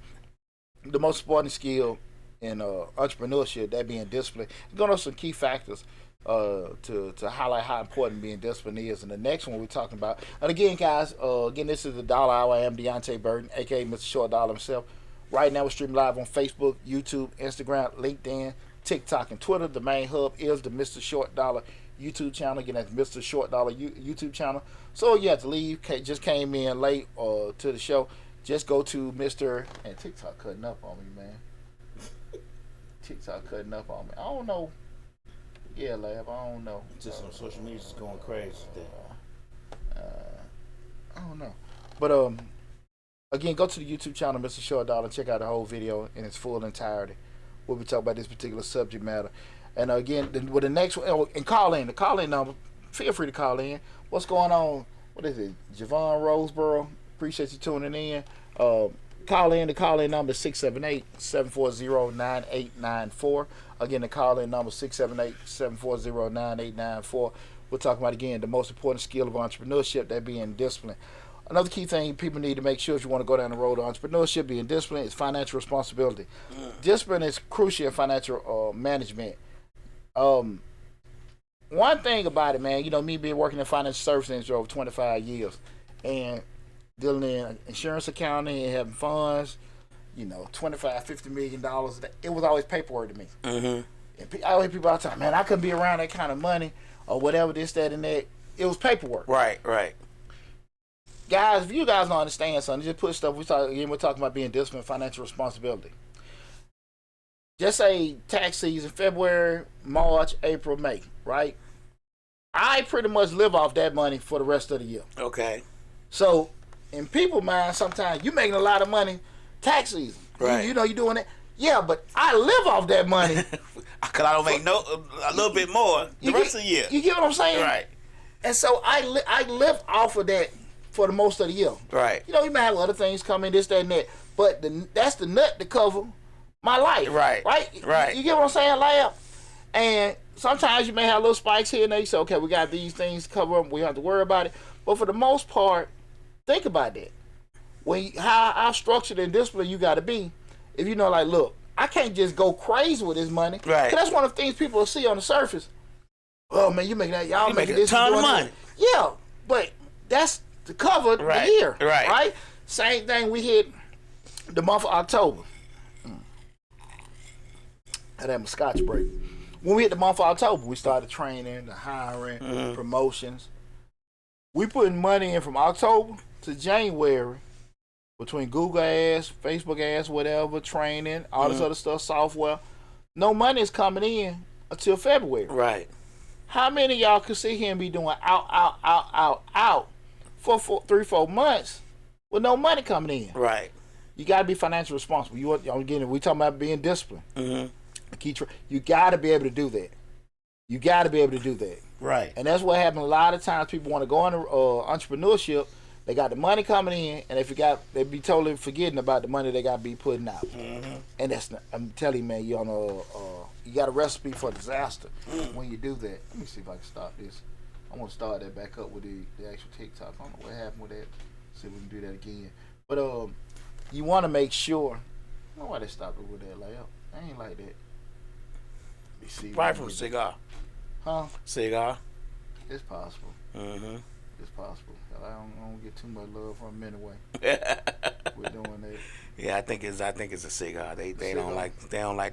Speaker 1: the most important skill in entrepreneurship, that being discipline. Going over some key factors to highlight how important being disciplined is. And the next one we're talking about, and again, guys, this is the Dollar Hour. I am Deontay Burton, aka Mr. Short Dollar himself. Right now, we're streaming live on Facebook, YouTube, Instagram, LinkedIn, TikTok, and Twitter. The main hub is the Mr. Short Dollar YouTube channel. Again, that's Mr. Short Dollar YouTube channel. So you have to leave. Just came in late to the show. Just go to Mr. and TikTok cutting up on me, man. TikTok cutting up on me. I don't know. Yeah, Lab. I don't know.
Speaker 3: Just on social media, just going crazy today.
Speaker 1: I don't know. But Again, go to the YouTube channel, Mr. Short Dollar, and check out the whole video in its full entirety. We'll be talking about this particular subject matter. And again, with the next one, and call in. The call-in number, feel free to call in. What's going on? What is it? Javon Roseboro. Appreciate you tuning in. Call in. The call-in number is 678-740-9894. Again, the call-in number is 678-740-9894. We're talking about, again, the most important skill of entrepreneurship, that being discipline. Another key thing people need to make sure if you want to go down the road of entrepreneurship, being disciplined, is financial responsibility. Discipline is crucial in financial management. One thing about it, man, me being working in financial services industry over 25 years and dealing in insurance accounting and having funds, $25, $50 million, it was always paperwork to me. And I always people all the time, man, I couldn't be around that kind of money or whatever, this, that, and that. It was paperwork.
Speaker 2: Right.
Speaker 1: Guys, if you guys don't understand something, just put stuff. We're talking about being disciplined, financial responsibility. Just say tax season, February, March, April, May, right? I pretty much live off that money for the rest of the year.
Speaker 2: Okay.
Speaker 1: So, in people's mind, sometimes you making a lot of money tax season.
Speaker 2: Right.
Speaker 1: You doing it. Yeah, but I live off that money.
Speaker 2: Because I don't make a little bit more the rest of the year.
Speaker 1: You get what I'm saying?
Speaker 2: Right.
Speaker 1: And so I live off of that for the most of the year.
Speaker 2: Right.
Speaker 1: You might have other things come in, this, that, and that. But that's the nut to cover my life.
Speaker 2: Right.
Speaker 1: You get what I'm saying, Lab? And sometimes you may have little spikes here and there. You say, okay, we got these things covered. We don't have to worry about it. But for the most part, think about that. How structured and disciplined you got to be. If look, I can't just go crazy with this money.
Speaker 2: Right.
Speaker 1: 'Cause that's one of the things people will see on the surface. Oh, man, you making that. Y'all making
Speaker 2: a
Speaker 1: this.
Speaker 2: ton of money.
Speaker 1: Yeah, but that's to cover the year.
Speaker 2: Right.
Speaker 1: Same thing we hit the month of October. I'd have a scotch break. When we hit the month of October, we started training, the hiring, promotions. We putting money in from October to January between Google ads, Facebook ads, whatever, training, all this other stuff, software. No money is coming in until February.
Speaker 2: Right.
Speaker 1: How many of y'all could sit here and be doing out for 3-4 months with no money coming in?
Speaker 2: Right.
Speaker 1: You got to be financially responsible. We talking about being disciplined. You got to be able to do that.
Speaker 3: Right.
Speaker 1: And that's what happens. A lot of times people want to go into entrepreneurship. They got the money coming in, and they be totally forgetting about the money they got to be putting out. And I'm telling you, man, you got a recipe for disaster when you do that. Let me see if I can stop this. I want to start that back up with the actual TikTok. I don't know what happened with that. See if we can do that again. But you want to make sure. I don't know why they stopped it with that layout. I ain't like that. Let me see.
Speaker 2: Right from cigar.
Speaker 1: Huh?
Speaker 2: Cigar.
Speaker 1: It's possible. It's possible. I don't get too much love from them anyway. We're doing that.
Speaker 2: Yeah, I think it's a cigar. They don't like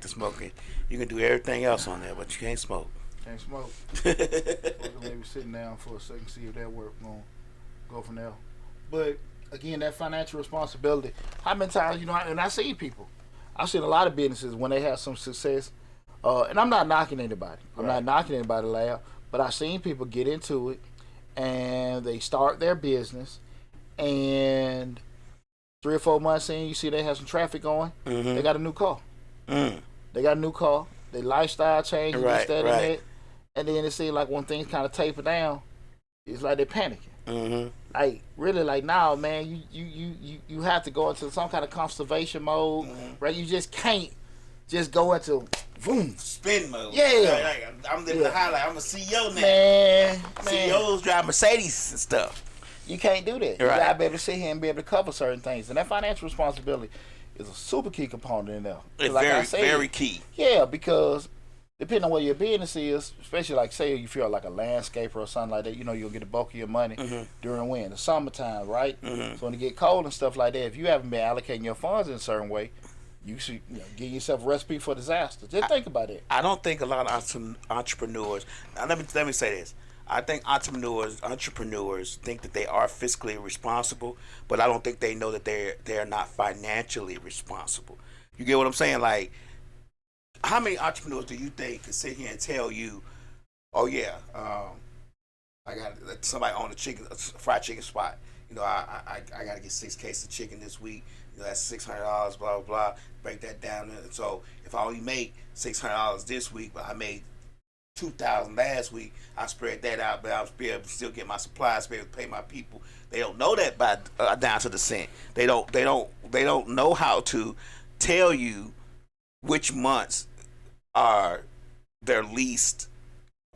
Speaker 2: the smoking. You can do everything else on there, but you can't smoke.
Speaker 1: Can't smoke. Maybe sitting down for a second, see if that work. Gonna go from there. But again, that financial responsibility. How many times and I see people. I've seen a lot of businesses when they have some success. And I'm not knocking anybody. I'm not knocking anybody, Lab. But I've seen people get into it, and they start their business, and 3 or 4 months in, you see they have some traffic going. They got a new car. They got a new car. Their lifestyle changed, this, that, and that. And then it seems like when things kind of taper down, it's like they're panicking. Like really, like now, man, you have to go into some kind of conservation mode, right? You just can't just go into boom
Speaker 2: spin mode.
Speaker 1: Yeah,
Speaker 2: I'm living the highlight. I'm a CEO now.
Speaker 1: Man,
Speaker 2: CEOs drive Mercedes and stuff.
Speaker 1: You can't do that. You gotta be able to sit here and be able to cover certain things, and that financial responsibility is a super key component in there.
Speaker 2: It's
Speaker 1: like
Speaker 2: very key.
Speaker 1: Yeah, because depending on what your business is, especially like say you feel like a landscaper or something like that, you'll get the bulk of your money during when the summertime, right? So when it get cold and stuff like that, if you haven't been allocating your funds in a certain way, you should give yourself a recipe for disaster. Just think about it.
Speaker 2: I don't think a lot of entrepreneurs. Now let me say this. I think entrepreneurs think that they are fiscally responsible, but I don't think they know that they're not financially responsible. You get what I'm saying? Like, how many entrepreneurs do you think can sit here and tell you, "Oh yeah, I got somebody own a fried chicken spot. You know, I got to get 6 cases of chicken this week. You know, that's $600. Blah blah blah. Break that down. So if I only make $600 this week, but I made $2,000 last week, I spread that out, but I'll be able to still get my supplies, be able to pay my people. They don't know that by down to the cent. They don't know how to tell you which months are their least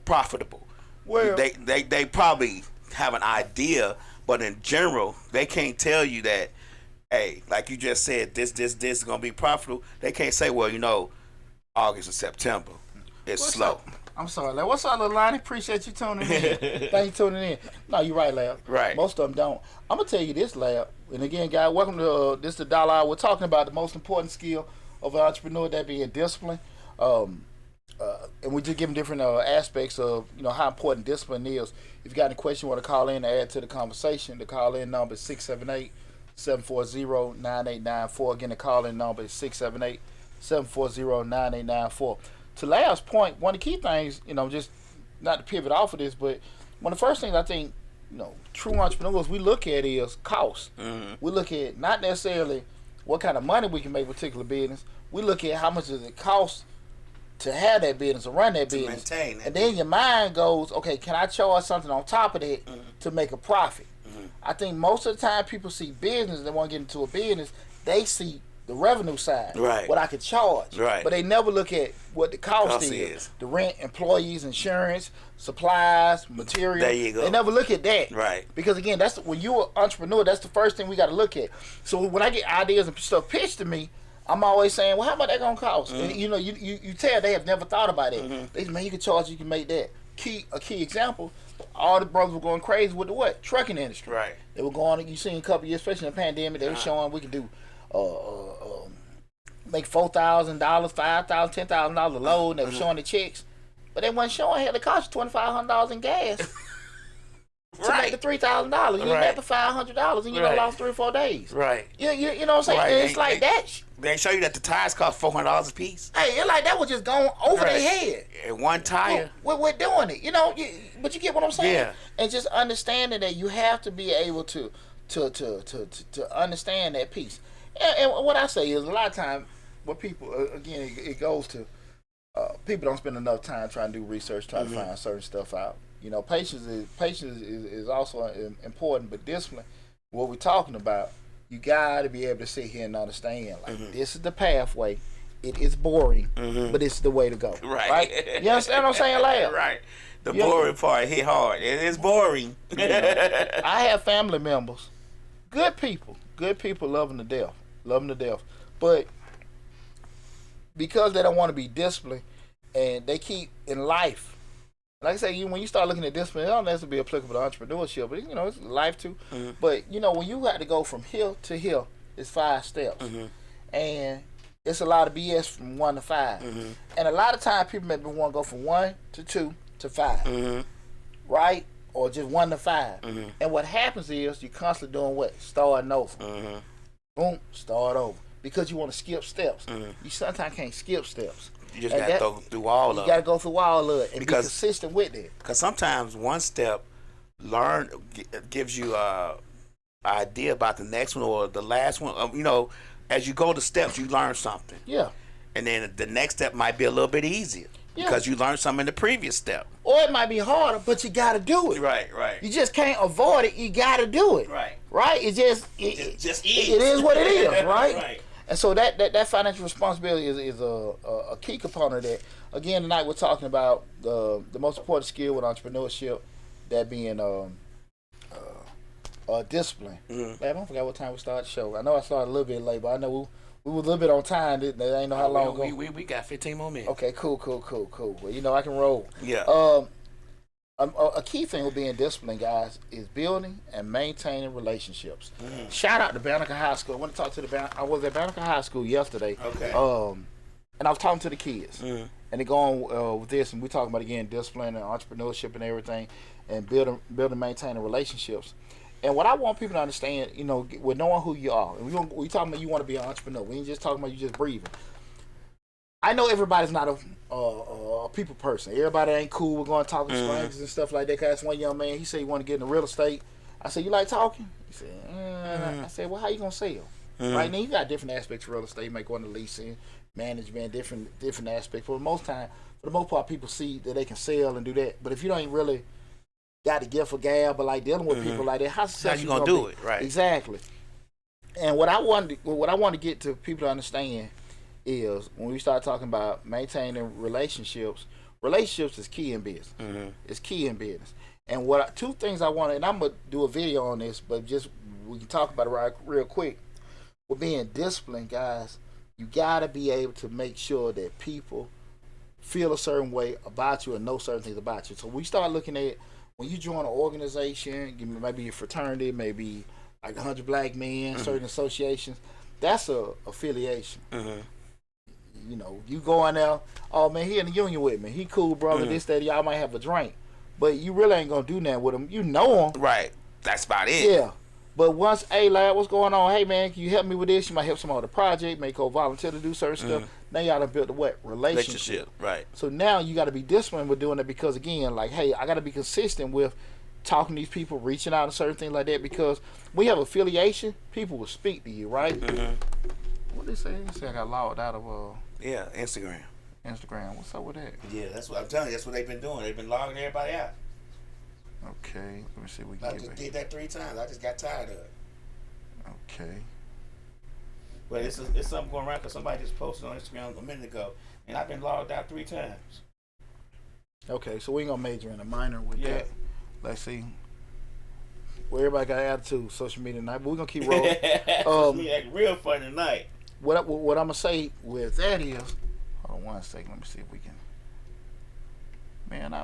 Speaker 2: profitable.
Speaker 1: Well,
Speaker 2: They probably have an idea, but in general, they can't tell you that. Hey, like you just said, this is gonna be profitable. They can't say, well, you know, August and September, it's
Speaker 1: what's
Speaker 2: slow.
Speaker 1: up? I'm sorry, Lab. What's up, little Lonnie? Appreciate you tuning in. Thank you for tuning in. No, you're right, Lab.
Speaker 2: Right.
Speaker 1: Most of them don't. I'm gonna tell you this, Lab. And again, guys, welcome to this is the Dollar Hour. We're talking about the most important skill of an entrepreneur, that being discipline. And we just give them different aspects of how important discipline is. If you got any questions, you want to call in and add to the conversation. The call in number is 678-740-9894. Again, the call in number is 678-740-9894. To Lab's point, one of the key things, just not to pivot off of this, but one of the first things I think, true entrepreneurs, we look at is cost.
Speaker 2: Mm-hmm.
Speaker 1: We look at not necessarily what kind of money we can make with a particular business. We look at how much does it cost to have that business or run that business.
Speaker 2: Maintain that
Speaker 1: and then your mind goes, okay, can I charge something on top of that to make a profit? I think most of the time people see business, they want to get into a business, they see the revenue side,
Speaker 2: Right.
Speaker 1: what I could charge.
Speaker 2: Right.
Speaker 1: But they never look at what the cost is. The rent, employees, insurance, supplies, material.
Speaker 2: There you go.
Speaker 1: They never look at that.
Speaker 2: Right.
Speaker 1: Because again, that's when you're an entrepreneur, that's the first thing we got to look at. So when I get ideas and stuff pitched to me, I'm always saying, well, how much that gonna cost? And you tell they have never thought about it. They say, man, you can charge, you can make that. A key example, all the brothers were going crazy with the what? Trucking industry.
Speaker 2: Right.
Speaker 1: They were going, you seen a couple years, especially in the pandemic, they were showing we can do make $4,000, $5,000, $10,000 a load, and they were showing the checks. But they weren't showing how it cost $2,500 in gas to make the $3,000. You
Speaker 2: Right.
Speaker 1: made the $500 and you
Speaker 2: Right.
Speaker 1: lost 3 or 4 days.
Speaker 2: Right.
Speaker 1: You know what I'm saying?
Speaker 2: Right.
Speaker 1: And it's like that.
Speaker 2: They show you that the tires cost $400 a piece.
Speaker 1: Hey, it's like that was just going over
Speaker 2: Right.
Speaker 1: their head.
Speaker 2: And one tire.
Speaker 1: We're doing it, but you get what I'm saying.
Speaker 2: Yeah.
Speaker 1: And just understanding that you have to be able to understand that piece. And what I say is a lot of time, what people again, it goes to people don't spend enough time trying to do research, trying to find certain stuff out. Patience is also important, but discipline. What we're talking about, you got to be able to sit here and understand. Like this is the pathway. It is boring, but it's the way to go.
Speaker 2: Right.
Speaker 1: You understand what I'm saying, Lab?
Speaker 2: Right. The boring part hit hard. It is boring.
Speaker 1: I have family members, good people loving to death, but because they don't want to be disciplined, and they keep in life. Like I say, when you start looking at discipline, it don't necessarily be applicable to entrepreneurship, but it's life too. But when you got to go from here to here, it's 5 steps, and it's a lot of BS from 1 to 5. And a lot of times people maybe want to go from 1 to 2 to 5, right? Or just 1 to 5. And what happens is you're constantly doing what? Starting over. Boom, start over. Because you want to skip steps. You sometimes can't skip steps.
Speaker 2: You just got to go through all of it.
Speaker 1: You got to go through all of it and be consistent with it.
Speaker 2: Because sometimes one step gives you an idea about the next one or the last one. As you go to steps, you learn something.
Speaker 1: Yeah.
Speaker 2: And then the next step might be a little bit easier because you learned something in the previous step.
Speaker 1: Or it might be harder, but you got to do it.
Speaker 2: Right.
Speaker 1: You just can't avoid it. You got to do it. Right? It just
Speaker 2: is.
Speaker 1: It is what it is, right?
Speaker 2: Right.
Speaker 1: And so that financial responsibility is a key component of that. Again, tonight we're talking about the most important skill with entrepreneurship, that being discipline. Man, I don't forget what time we started the show. I know I started a little bit late, but I know we were a little bit on time, didn't they? I ain't know how long ago.
Speaker 2: We got 15 more minutes.
Speaker 1: Okay, cool. Well, I can roll.
Speaker 2: Yeah.
Speaker 1: A key thing with being disciplined, guys, is building and maintaining relationships. Shout out to Banneker High School. I went to talk to I was at Banneker High School yesterday.
Speaker 2: Okay.
Speaker 1: And I was talking to the kids. And they go on with this, and we're talking about, again, discipline and entrepreneurship and everything, and building maintaining relationships. And what I want people to understand, with knowing who you are, and we talking about you want to be an entrepreneur. We ain't just talking about you just breathing. I know everybody's not a people person. Everybody ain't cool. We're going to talk to strangers and stuff like that. Cause that's one young man. He said he want to get into real estate. I said, you like talking? He said, I said, well, how you gonna sell? Right now, you got different aspects of real estate. You might go into leasing, management, different aspects. For the most part, people see that they can sell and do that. But if you don't really got to give for gab, but like dealing with people like that, how
Speaker 2: you gonna do it? Right.
Speaker 1: Exactly. And what I want to get to people to understand is when we start talking about maintaining relationships is key in business. It's key in business. And two things I want to, and I'm gonna do a video on this, but just we can talk about it real quick. With being disciplined, guys, you gotta be able to make sure that people feel a certain way about you and know certain things about you. So we start looking at when you join an organization, maybe your fraternity, maybe like 100 Black Men, certain associations, that's a affiliation. You know, you go in there, oh man, he in the union with me, he cool brother, this, that, y'all might have a drink, but you really ain't gonna do nothing with him. You know him,
Speaker 2: right? That's about it.
Speaker 1: Yeah. But once, hey lad, what's going on? Hey man, can you help me with this? You might help someone with a project, may go volunteer to do certain stuff. Now y'all done built a what? Relationship.
Speaker 2: Right.
Speaker 1: So now you got to be disciplined with doing it because again, like, hey, I got to be consistent with talking to these people, reaching out and certain things like that, because we have affiliation, people will speak to you, right? What they say? They say I got logged out of
Speaker 2: Instagram.
Speaker 1: What's up with that?
Speaker 3: Yeah, that's what I'm telling you. That's what they've been doing. They've been logging everybody out.
Speaker 1: Okay, let me see.
Speaker 3: I just did that 3 times. I just got tired of it.
Speaker 1: Okay.
Speaker 3: But it's something going around because somebody just posted on Instagram a minute ago, and I've been logged out 3 times.
Speaker 1: Okay, so we ain't gonna major in a minor with that. Let's see. Well, everybody got attitude, social media tonight, but we're gonna keep rolling.
Speaker 3: We act real fun tonight.
Speaker 1: What I'm gonna say with that is, hold on one second. Let me see if we can. Man,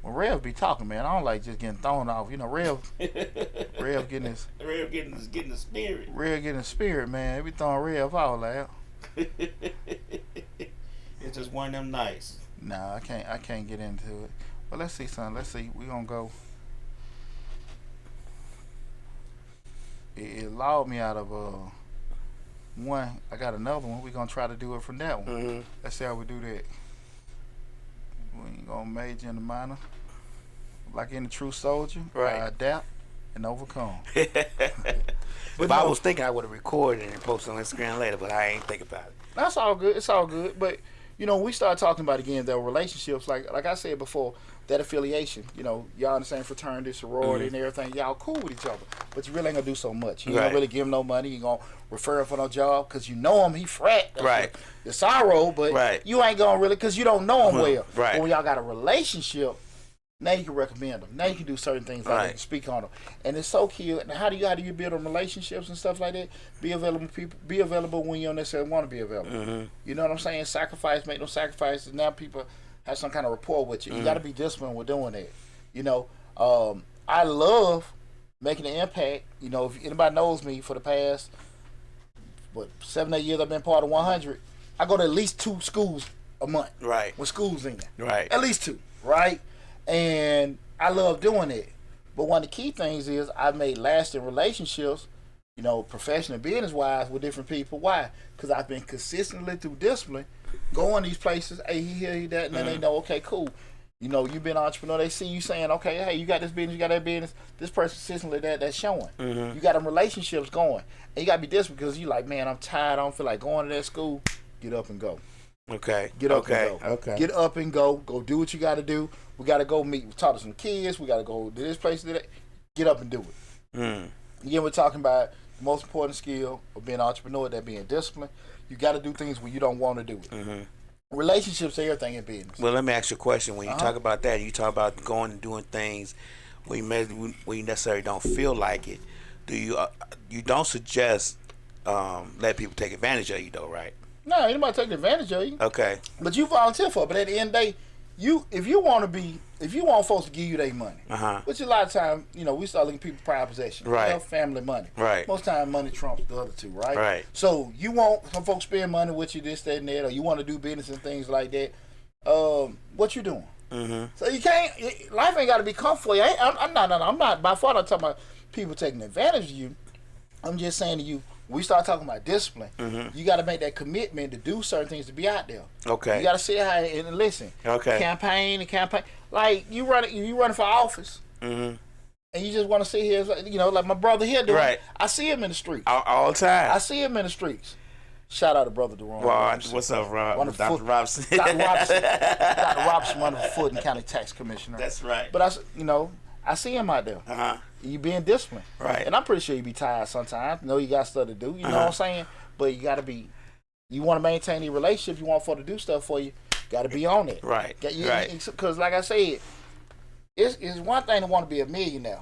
Speaker 1: when Rev be talking, man, I don't like just getting thrown off. You know, Rev getting his.
Speaker 3: Rev getting the spirit.
Speaker 1: Rev getting the spirit, man. They be throwing Rev all out.
Speaker 3: It's just one of them nights.
Speaker 1: Nah, I can't get into it. But let's see, son. Let's see. We gonna go. It allowed me out of one. I got another one. We gonna try to do it from that one. Let's see how we do that. We ain't gonna major in the minor. Like in the true soldier,
Speaker 2: right.
Speaker 1: I adapt and overcome.
Speaker 2: But I was thinking I would have recorded and posted on Instagram later, but I ain't think about it.
Speaker 1: That's all good. It's all good. But you know, we start talking about again the relationships. Like I said before, that affiliation. You know, y'all in the same fraternity, sorority, and everything. Y'all cool with each other, but you really ain't gonna do so much. You ain't gonna really give him no money. You gonna refer him for no job because you know him. He frat. That's the sorrow, but you ain't gonna really because you don't know him well.
Speaker 2: Right.
Speaker 1: But when y'all got a relationship, now you can recommend them. Now you can do certain things like that and speak on them. And it's so cute. Now how do you build on relationships and stuff like that? Be available when you don't necessarily want to be available. You know what I'm saying? Sacrifice, make no sacrifices. Now people have some kind of rapport with you. You got to be disciplined with doing that. You know, I love making an impact. You know, if anybody knows me for the past 7, 8 years, I've been part of 100. I go to at least 2 schools a month.
Speaker 2: Right.
Speaker 1: With schools in there.
Speaker 2: Right.
Speaker 1: At least 2. Right. And I love doing it. But one of the key things is I've made lasting relationships, you know, professional business-wise with different people. Why? Because I've been consistently through discipline going these places. Hey, he here, he that, and then they know, okay, cool. You know, you've been an entrepreneur. They see you saying, okay, hey, you got this business, you got that business. This person consistently that's showing. You got them relationships going. And you got to be disciplined because you like, man, I'm tired. I don't feel like going to that school. Get up and go.
Speaker 2: Okay.
Speaker 1: Get up and go.
Speaker 3: Okay.
Speaker 1: Get up and go. Go do what you got to do. We got to go talk to some kids. We got to go to this place, to that. Get up and do it. Again, we're talking about the most important skill of being an entrepreneur, that being disciplined. You got to do things when you don't want to do it. Relationships are everything in business.
Speaker 2: Well, let me ask you a question. When you talk about that, you talk about going and doing things when you necessarily don't feel like it. Do you don't suggest let people take advantage of you though, right?
Speaker 1: No, anybody taking advantage of you.
Speaker 2: Okay.
Speaker 1: But you volunteer for it. But at the end of the day, if you want folks to give you their money, which a lot of time, you know, we start looking at people pride possession,
Speaker 2: right?
Speaker 1: You know, family money,
Speaker 2: right?
Speaker 1: Most time, money trumps the other two, right?
Speaker 2: Right.
Speaker 1: So you want some folks spend money with you, this, that, and that, or you want to do business and things like that. What you doing? So you can't. Life ain't got to be comfortable. I'm not. By far not talking about people taking advantage of you. I'm just saying to you. We start talking about discipline. You got to make that commitment to do certain things to be out there.
Speaker 2: Okay.
Speaker 1: You got to sit here and listen.
Speaker 2: Okay.
Speaker 1: Campaign. Like you running for office. and you just want to sit here, like my brother here doing.
Speaker 2: Right.
Speaker 1: I see him in the streets.
Speaker 2: All the time.
Speaker 1: I see him in the streets. Shout out to Brother Deron.
Speaker 2: Well, what's up, Rob? Dr. Robinson.
Speaker 1: Dr. Robinson. Dr. Robinson, wonderful Fulton County Tax Commissioner.
Speaker 2: That's right.
Speaker 1: But I see him out there. You being disciplined.
Speaker 2: Right.
Speaker 1: And I'm pretty sure you be tired sometimes. You know you got stuff to do. You know what I'm saying? But you got to be. You want to maintain a relationship. You want folk to do stuff for you. Got to be on it.
Speaker 2: Right.
Speaker 1: Right. Because like I said, it's one thing to want to be a millionaire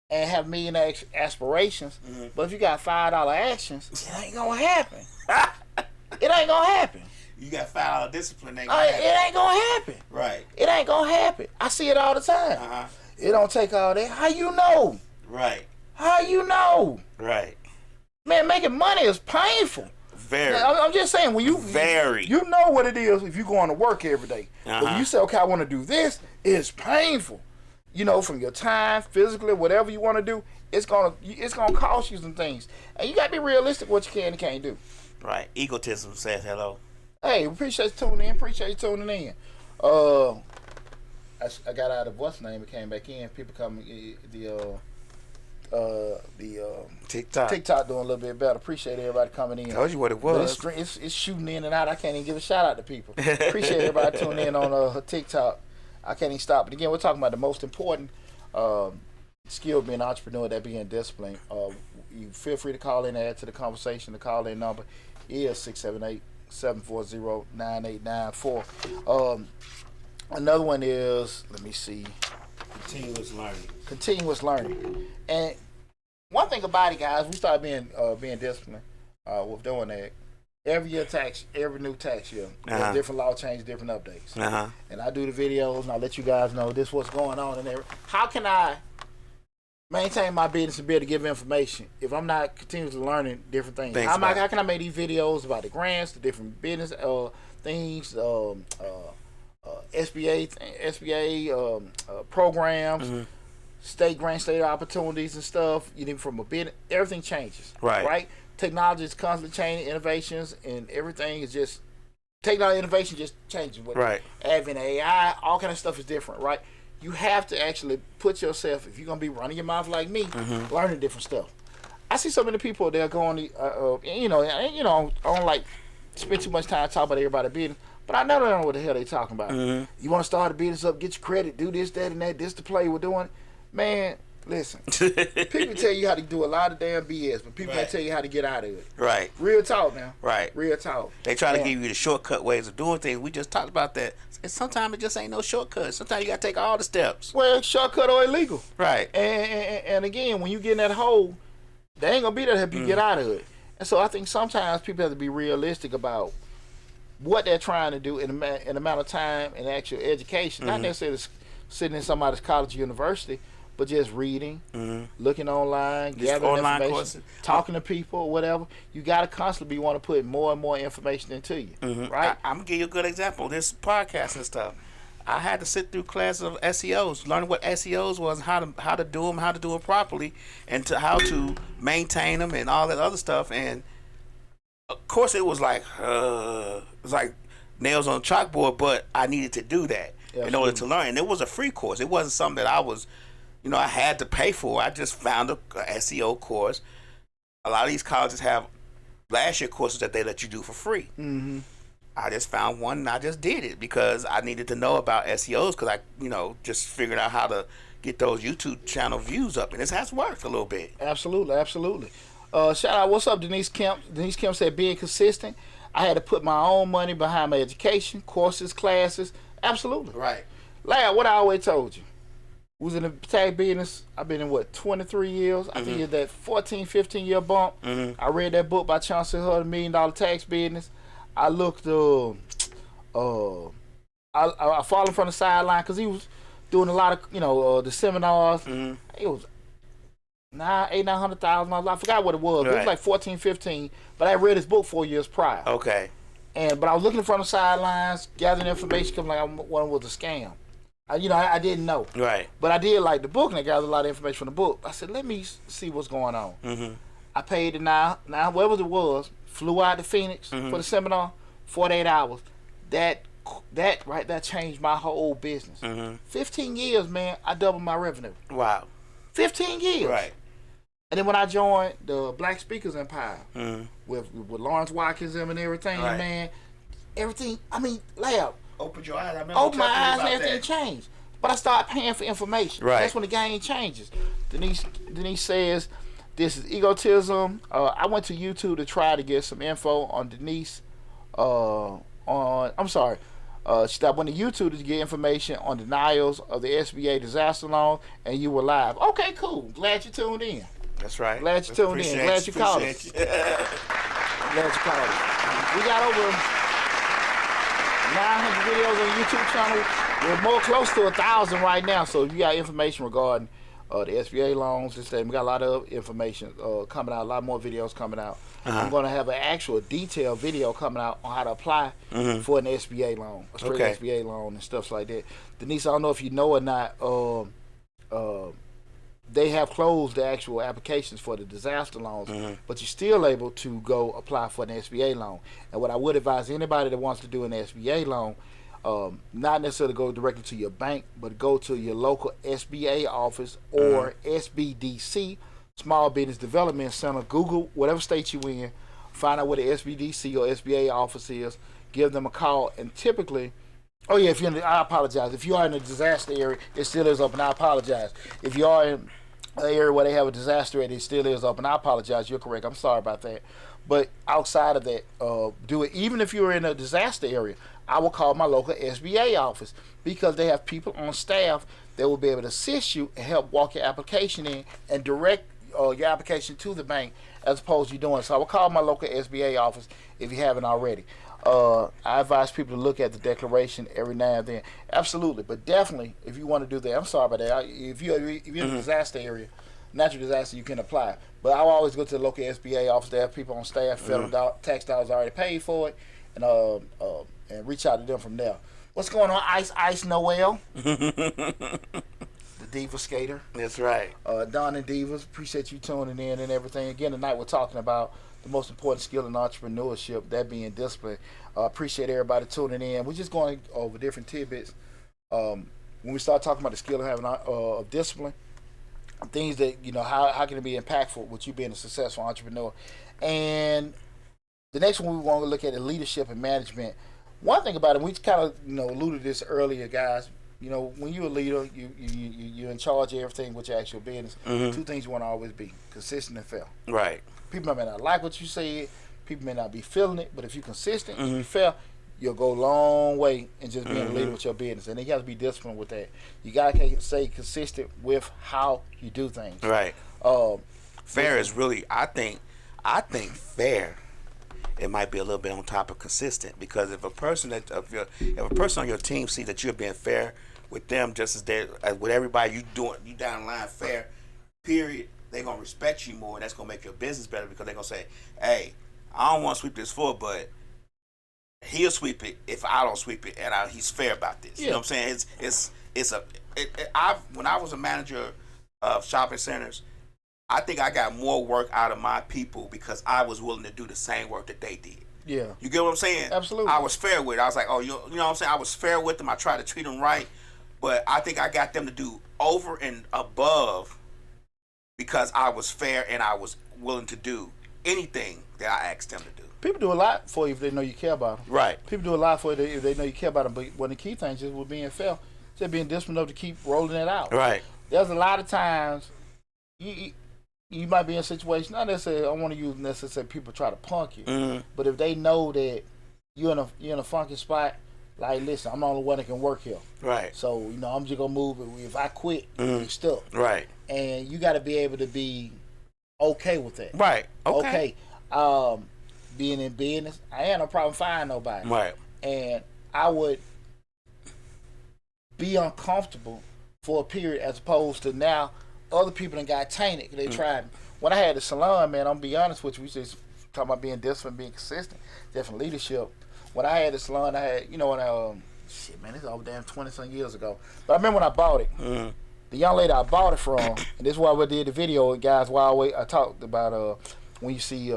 Speaker 1: and have millionaire aspirations. But if you got $5 actions, it ain't gonna happen. It ain't gonna happen.
Speaker 2: You got $5 discipline. It
Speaker 1: ain't gonna happen.
Speaker 2: Right.
Speaker 1: It ain't gonna happen. I see it all the time. It don't take all that. How you know?
Speaker 2: Right.
Speaker 1: How you know?
Speaker 2: Right.
Speaker 1: Man, making money is painful.
Speaker 2: Very.
Speaker 1: I'm just saying, when you know what it is if you going to work every day. But when you say, okay, I want to do this, it's painful. You know, from your time, physically, whatever you want to do, it's gonna cost you some things, and you gotta be realistic what you can and can't do.
Speaker 2: Right. Egotism says hello.
Speaker 1: Hey, appreciate you tuning in. Appreciate you tuning in. I got out of what's name and came back in. People coming the TikTok doing a little bit better. Appreciate everybody coming in.
Speaker 2: Told you what it was.
Speaker 1: But it's shooting in and out. I can't even give a shout out to people. Appreciate everybody tuning in on TikTok. I can't even stop. But again, we're talking about the most important skill of being an entrepreneur, that being discipline. You feel free to call in and add to the conversation. The call in number is 678-740-9894. Another one is, let me see. Continuous learning. And one thing about it, guys, we start being disciplined with doing that. Every new tax year, there's different law changes, different updates. And I do the videos, and I let you guys know this what's going on and everything. How can I maintain my business and be able to give information if I'm not continuously learning different things? How can I make these videos about the grants, the different business things, SBA programs, state grants, state opportunities and stuff. From a business, everything changes. Right. Technology is constantly changing, innovations and everything is just technology innovation just changes. Right. Advent AI, all kind of stuff is different. Right. You have to actually put yourself, if you're gonna be running your mouth like me, learning different stuff. I see so many people they're going, I don't like spend too much time talking about everybody's business. But I know they don't know what the hell they talking about. You want to start a business up, get your credit, do this, that, and that. This the play we're doing. Man, listen. People tell you how to do a lot of damn BS, but people can't tell you how to get out of it. Right. Real talk now. Right. Real talk.
Speaker 2: They try to give you the shortcut ways of doing things. We just talked about that. And sometimes it just ain't no shortcut. Sometimes you got to take all the steps.
Speaker 1: Well, shortcut or illegal.
Speaker 2: Right.
Speaker 1: And again, when you get in that hole, they ain't going to be there to help you get out of it. And so I think sometimes people have to be realistic about what they're trying to do in amount of time and actual education, not necessarily sitting in somebody's college or university, but just reading, looking online, gathering information, courses, talking to people or whatever. You got to constantly want to put more and more information into you, right?
Speaker 2: I'm going to give you a good example. This podcast and stuff. I had to sit through classes of SEOs, learn what SEOs was, how to do them, how to do them properly, and how to maintain them and all that other stuff. And of course, it was like nails on a chalkboard, but I needed to do that in order to learn. And it was a free course. It wasn't something that I was, I had to pay for. I just found a SEO course. A lot of these colleges have last year courses that they let you do for free. I just found one and I just did it because I needed to know about SEOs because I, just figured out how to get those YouTube channel views up. And it has worked a little bit.
Speaker 1: Absolutely. Shout out, what's up, Denise Kemp? Denise Kemp said, being consistent. I had to put my own money behind my education, courses, classes. Absolutely.
Speaker 2: Right.
Speaker 1: Like what I always told you. Was in the tax business. I've been in 23 years. I think it's that 14, 15 year bump. I read that book by Chauncey Hudd, $1 Million Tax Business. I looked, I followed him from the sideline because he was doing a lot of, the seminars. It was $900,000. I forgot what it was. Right. It was like 14, 15. But I read his book 4 years prior.
Speaker 2: Okay.
Speaker 1: But I was looking from the sidelines, gathering information, because one was a scam. I didn't know. Right. But I did like the book, and I gathered a lot of information from the book. I said, let me see what's going on. I paid it now whatever it was, flew out to Phoenix for the seminar, 48 hours. That right there changed my whole business. 15 years, man, I doubled my revenue.
Speaker 2: Wow.
Speaker 1: 15 years.
Speaker 2: Right.
Speaker 1: And then when I joined the Black Speakers Empire
Speaker 2: Mm-hmm.
Speaker 1: with Lawrence Watkins and everything,
Speaker 2: Right.
Speaker 1: man, everything. I mean, layup.
Speaker 3: Opened your eyes. I remember
Speaker 1: Open my
Speaker 3: talking to you
Speaker 1: eyes and
Speaker 3: about
Speaker 1: everything
Speaker 3: that.
Speaker 1: changed. But I started paying for information.
Speaker 2: Right.
Speaker 1: That's when the game changes. Denise says, this is egotism. I went to YouTube to try to get some info on Denise. I'm sorry. She went to YouTube to get information on denials of the SBA disaster loan, and you were live. Okay, cool. Glad you tuned in.
Speaker 2: That's right.
Speaker 1: Glad you tuned in. Glad you called us.
Speaker 2: Appreciate you.
Speaker 1: Glad you called us. We got over 900 videos on the YouTube channel. We're more close to 1,000 right now. So if you got information regarding the SBA loans, this thing, we got a lot of information coming out, a lot more videos coming out. I'm going to have an actual detailed video coming out on how to apply for an SBA loan, a straight
Speaker 2: Okay.
Speaker 1: SBA loan and stuff like that. Denise, I don't know if you know or not, they have closed the actual applications for the disaster loans, but you're still able to go apply for an SBA loan. And what I would advise anybody that wants to do an SBA loan, not necessarily go directly to your bank, but go to your local SBA office or SBDC, Small Business Development Center. Google whatever state you in, find out where the SBDC or SBA office is, give them a call, and typically, oh yeah, I apologize. If you are in a disaster area, it still is open. I apologize. If you are in an area where they have a disaster area, it still is open. I apologize. You're correct. I'm sorry about that. But outside of that, do it. Even if you're in a disaster area, I will call my local SBA office because they have people on staff that will be able to assist you and help walk your application in and direct your application to the bank as opposed to you doing it. So I will call my local SBA office if you haven't already. I advise people to look at the declaration every now and then. Absolutely, but definitely, if you want to do that, I'm sorry about that. If you're in a disaster area, natural disaster, you can apply. But I will always go to the local SBA office. They have people on staff, federal tax dollars already paid for it, and reach out to them from there. What's going on, Ice Noel? The Diva Skater.
Speaker 2: That's right.
Speaker 1: Don and Divas, appreciate you tuning in and everything. Again, tonight we're talking about the most important skill in entrepreneurship, that being discipline. Appreciate everybody tuning in. We're just going over different tidbits. When we start talking about the skill of having of discipline, things that, how can it be impactful with you being a successful entrepreneur. And the next one we want to look at is leadership and management. One thing about it, we kind of alluded to this earlier, guys. When you're a leader, you're in charge of everything with your actual business. Two things you want to always be: consistent and fair.
Speaker 2: Right.
Speaker 1: People may not like what you said. People may not be feeling it. But if you're consistent and you're fair, you'll go a long way in just being a leader with your business. And then you got to be disciplined with that. You got to stay consistent with how you do things.
Speaker 2: Right. Fair is really, I think fair, it might be a little bit on top of consistent, because if a person on your team see that you're being fair with them, just as with everybody, you down the line fair, period, they're gonna respect you more, and that's gonna make your business better, because they're gonna say, hey, I don't want to sweep this floor, but he'll sweep it if I don't sweep it, and he's fair about this. You know what I'm saying? When I was a manager of shopping centers, I think I got more work out of my people because I was willing to do the same work that they did.
Speaker 1: Yeah.
Speaker 2: You get what I'm saying?
Speaker 1: Absolutely.
Speaker 2: I was fair with it. I was like, you know what I'm saying? I was fair with them. I tried to treat them right. But I think I got them to do over and above because I was fair and I was willing to do anything that I asked them to do.
Speaker 1: People do a lot for you if they know you care about them.
Speaker 2: Right.
Speaker 1: People do a lot for you if they know you care about them. But one of the key things is with being fair, just being disciplined enough to keep rolling it out.
Speaker 2: Right.
Speaker 1: There's a lot of times you might be in a situation, not necessarily, I want to use necessarily people try to punk you, but if they know that you're in a funky spot, like, listen, I'm the only one that can work here.
Speaker 2: Right.
Speaker 1: So, I'm just going to move. If I quit, you're stuck.
Speaker 2: Right.
Speaker 1: And you got to be able to be okay with that.
Speaker 2: Right. Okay.
Speaker 1: Being in business, I ain't no problem firing nobody.
Speaker 2: Right.
Speaker 1: And I would be uncomfortable for a period as opposed to now other people done got tainted. They tried. When I had the salon, man, I'm going to be honest with you, we just talking about being disciplined, being consistent, different leadership. When I had the salon, I had, this is over damn 20-some years ago. But I remember when I bought it, the young lady I bought it from, and this is why we did the video, guys, I talked about when you see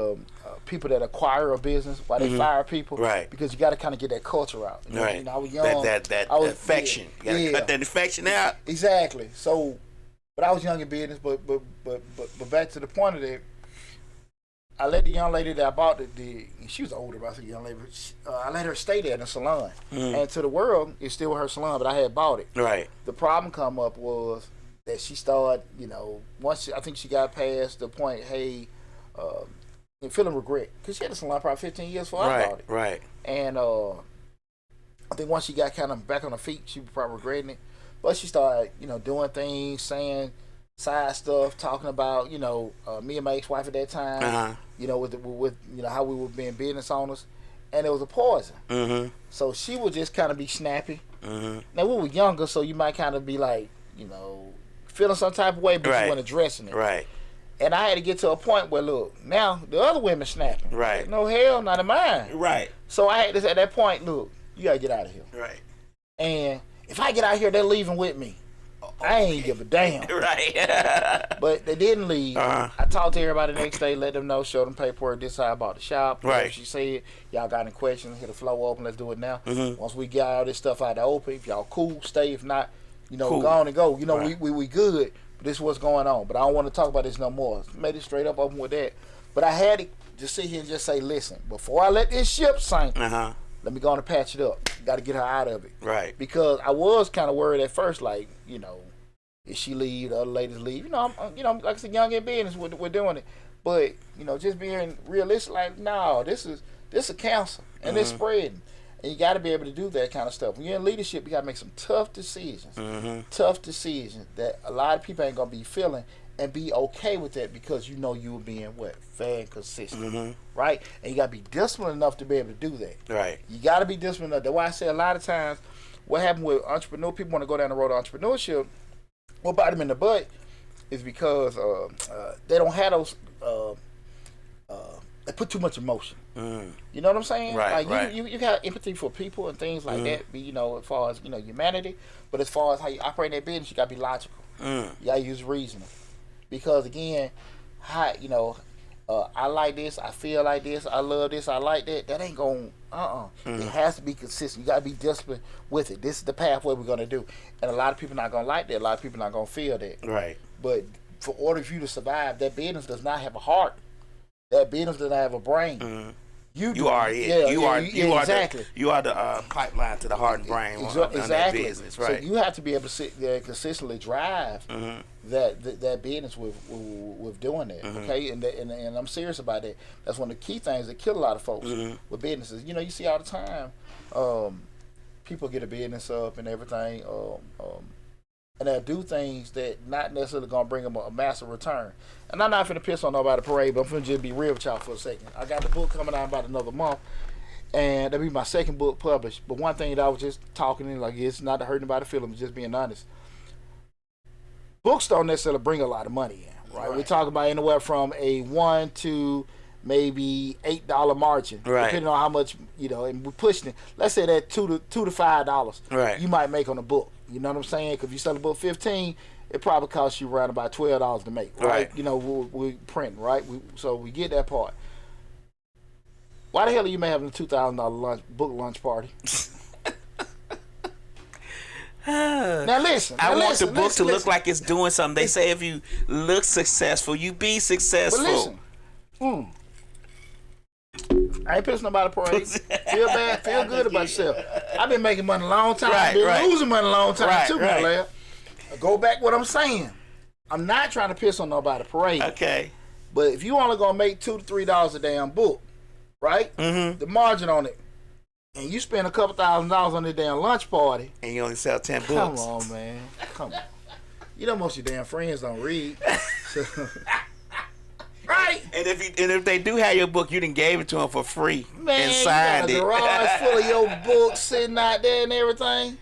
Speaker 1: people that acquire a business, why they fire people.
Speaker 2: Right.
Speaker 1: Because you got to kind of get that culture out.
Speaker 2: Right.
Speaker 1: I was young.
Speaker 2: That affection. You got to cut that affection out.
Speaker 1: Exactly. So But I was young in business. But back to the point of that, I let the young lady that I bought she was older, but I said young lady. I let her stay there in the salon, and to the world, it's still her salon, but I had bought it.
Speaker 2: Right.
Speaker 1: The problem come up was that she started, I think she got past the point, hey, and feeling regret because she had a salon probably 15 years before I bought it.
Speaker 2: Right.
Speaker 1: And I think once she got kind of back on her feet, she was probably regretting it. But she started, doing things, saying side stuff, talking about, me and my ex-wife at that time, with how we were being business owners, and it was a poison. Mm-hmm. So she would just kind of be snappy. Mm-hmm. Now we were younger, so you might kind of be like, feeling some type of way, but you weren't addressing it.
Speaker 2: Right.
Speaker 1: And I had to get to a point where, look, now the other women snapping.
Speaker 2: Right.
Speaker 1: Like, no hell, not in mine.
Speaker 2: Right.
Speaker 1: So I had to, at that point, look, you got to get out of here.
Speaker 2: Right.
Speaker 1: And if I get out here, they're leaving with me. I ain't give a damn.
Speaker 2: Right.
Speaker 1: But they didn't leave. I talked to everybody the next day, let them know, show them paperwork, this is how I bought the shop.
Speaker 2: Right.
Speaker 1: She said, y'all got any questions, hit the floor open, let's do it now.
Speaker 2: Mm-hmm.
Speaker 1: Once we get all this stuff out the open, if y'all cool, stay. If not,
Speaker 2: cool.
Speaker 1: go on and go.
Speaker 2: Right.
Speaker 1: we good. This is what's going on. But I don't want to talk about this no more. Made it straight up open with that. But I had to just sit here and just say, listen, before I let this ship sink, let me go on and patch it up. Got to get her out of it.
Speaker 2: Right.
Speaker 1: Because I was kind of worried at first, like, if she leave, the other ladies leave. I'm like I said, young in business, we're doing it. But, just being realistic, like, no, this is a cancer, and it's spreading. And you got to be able to do that kind of stuff. When you're in leadership, you got to make some tough decisions. Mm-hmm. Tough decisions that a lot of people ain't going to be feeling, and be okay with that because you were being fair and consistent, right? And you got to be disciplined enough to be able to do that.
Speaker 2: Right.
Speaker 1: You got to be disciplined enough. That's why I say a lot of times what happened with entrepreneur people want to go down the road of entrepreneurship, what bite them in the butt is because they don't have those. They put too much emotion. You know what I'm saying?
Speaker 2: Right.
Speaker 1: Like you got empathy for people and things like that. As far as humanity, but as far as how you operate in that business, you got to be logical. You got to use reasoning, because again, I like this, I feel like this, I love this, I like that. That ain't going. It has to be consistent. You got to be disciplined with it. This is the pathway we're gonna do, and a lot of people not gonna like that. A lot of people not gonna feel that.
Speaker 2: Right.
Speaker 1: But for order for you to survive, that business does not have a heart. That business does not have a brain. You are it.
Speaker 2: Yeah,
Speaker 1: exactly.
Speaker 2: You are the pipeline to the heart and brain of that business, right?
Speaker 1: So you have to be able to sit there and consistently drive that business with doing that. Okay, and I'm serious about that. That's one of the key things that kill a lot of folks with businesses. You see all the time, people get a business up and everything, and they'll do things that not necessarily gonna bring them a massive return. And I'm not finna piss on nobody parade, but I'm finna just be real with y'all for a second. I got the book coming out in about another month, and that'll be my second book published. But one thing that I was just talking in, like, it's not to hurt anybody's feelings, just being honest. Books don't necessarily bring a lot of money in, right? We talk about anywhere from a $1 to maybe $8 margin, depending on how much, and we're pushing it. Let's say that $2 to $5 you might make on a book. You know what I'm saying? Because if you sell a book $15, it probably costs you around about $12 to make, right? We print, right? So we get that part. Why the hell are you having a $2,000 book lunch party? Now listen.
Speaker 2: I want the book to look like it's doing something. They say if you look successful, you be successful.
Speaker 1: But listen. I ain't pissing nobody parade. Feel bad, feel good about yourself. I've been making money a long time. I've been losing money a long time too, my lad. Go back what I'm saying. I'm not trying to piss on nobody parade.
Speaker 2: Okay.
Speaker 1: But if you only gonna make $2 to $3 a damn book, right? The margin on it, and you spend a couple $1,000s on this damn lunch party,
Speaker 2: and you only sell 10 books.
Speaker 1: Come on, man. Come on. Most of your damn friends don't read. So, right.
Speaker 2: And if they do have your book, you done gave it to them for free,
Speaker 1: man,
Speaker 2: and signed
Speaker 1: you got a garage full of your books sitting out there and everything.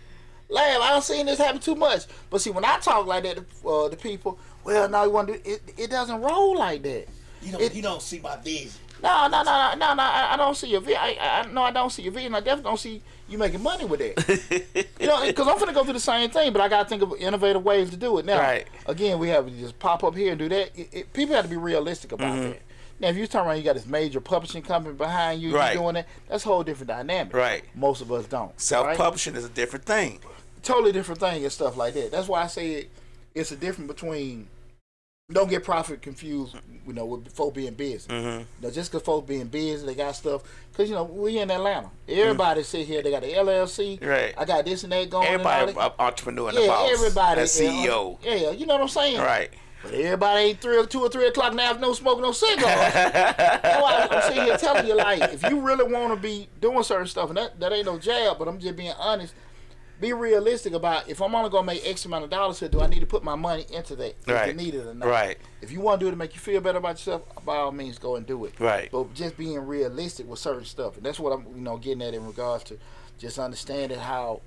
Speaker 1: Lamb, I don't seen this happen too much. But see, when I talk like that to people, well, no, you want to do it. It doesn't roll like that.
Speaker 3: You don't see my vision.
Speaker 1: No. I don't see your vision. I don't see your vision. I definitely don't see you making money with that. Because I'm gonna go through the same thing, but I gotta think of innovative ways to do it. Now, again, we have to just pop up here and do that. People have to be realistic about that. Now, if you turn around, you got this major publishing company behind you, you're doing that. That's a whole different dynamic.
Speaker 2: Right.
Speaker 1: Most of us don't.
Speaker 2: Self-publishing is a different thing.
Speaker 1: Totally different thing and stuff like that. That's why I say it's a difference between. Don't get profit confused, with folk being busy. Just because folks being busy, they got stuff. Because, we in Atlanta. Everybody sit here, they got the LLC.
Speaker 2: Right.
Speaker 1: I got this and that going on.
Speaker 2: Everybody entrepreneur and the boss.
Speaker 1: Everybody.
Speaker 2: A CEO.
Speaker 1: Yeah, you know what I'm saying?
Speaker 2: Right.
Speaker 1: But everybody ain't 2 or 3 o'clock in the afternoon smoking no cigars. That's why I'm sitting here telling you, like, if you really want to be doing certain stuff, and that ain't no jab, but I'm just being honest, be realistic about if I'm only gonna make X amount of dollars here, do I need to put my money into that? If you need it or not.
Speaker 2: Right.
Speaker 1: If you want to do it to make you feel better about yourself, by all means go and do it.
Speaker 2: Right.
Speaker 1: But just being realistic with certain stuff. And that's what I'm getting at in regards to just understanding how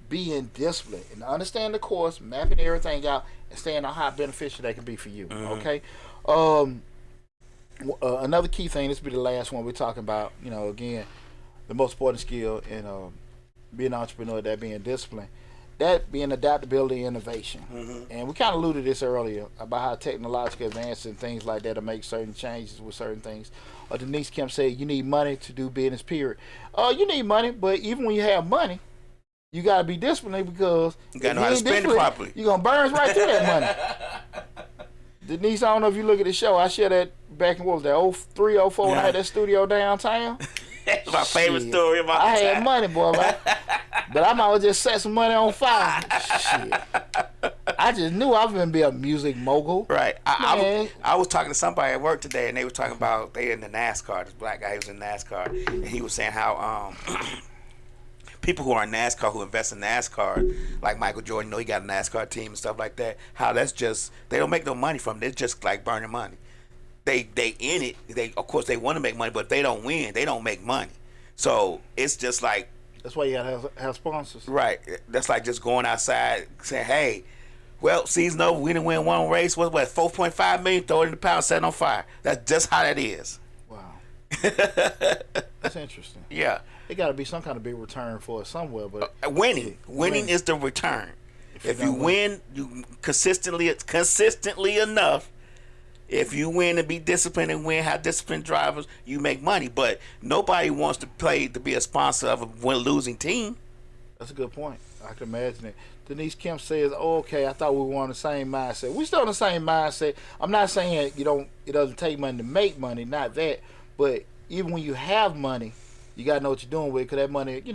Speaker 1: being disciplined and understand the course, mapping everything out, and staying on how beneficial that can be for you. Okay? Another key thing, this will be the last one we're talking about, again, the most important skill in being an entrepreneur, that being discipline, that being adaptability and innovation. And we kind of alluded to this earlier about how technological advances and things like that to make certain changes with certain things. Denise Kemp said you need money to do business, period. You need money, but even when you have money, you got to be disciplined because
Speaker 2: you got to know how to spend it properly.
Speaker 1: You're going to burn right through that money. Denise, I don't know if you look at the show. I shared that back in, what was that, 03, 04 when I had that studio downtown.
Speaker 2: That's my favorite story about
Speaker 1: I had money, boy, man. But I might as well just set some money on fire. Shit. I just knew I was going to be a music mogul.
Speaker 2: Right. I was talking to somebody at work today, and they were talking about they in the NASCAR. This black guy who was in NASCAR, and he was saying how people who are in NASCAR, who invest in NASCAR, like Michael Jordan, he got a NASCAR team and stuff like that, how that's just, they don't make no money from it. It's just like burning money. They in it. They, of course, they want to make money, but if they don't win, they don't make money. So it's just like,
Speaker 1: that's why you gotta have sponsors.
Speaker 2: Right. That's like just going outside saying, "Hey, well, season over. We didn't win one race. What? 4.5 million. Throw it in the pound, set it on fire." That's just how that is.
Speaker 1: Wow. That's interesting.
Speaker 2: Yeah.
Speaker 1: It got to be some kind of big return for it somewhere, but
Speaker 2: winning is the return. If you win, you consistently enough. If you win and be disciplined and have disciplined drivers, you make money. But nobody wants to be a sponsor of a losing team.
Speaker 1: That's a good point. I can imagine it. Denise Kemp says, okay, I thought we were on the same mindset. We're still on the same mindset. I'm not saying it doesn't take money to make money, not that. But even when you have money, you got to know what you're doing with it, because that money,
Speaker 2: you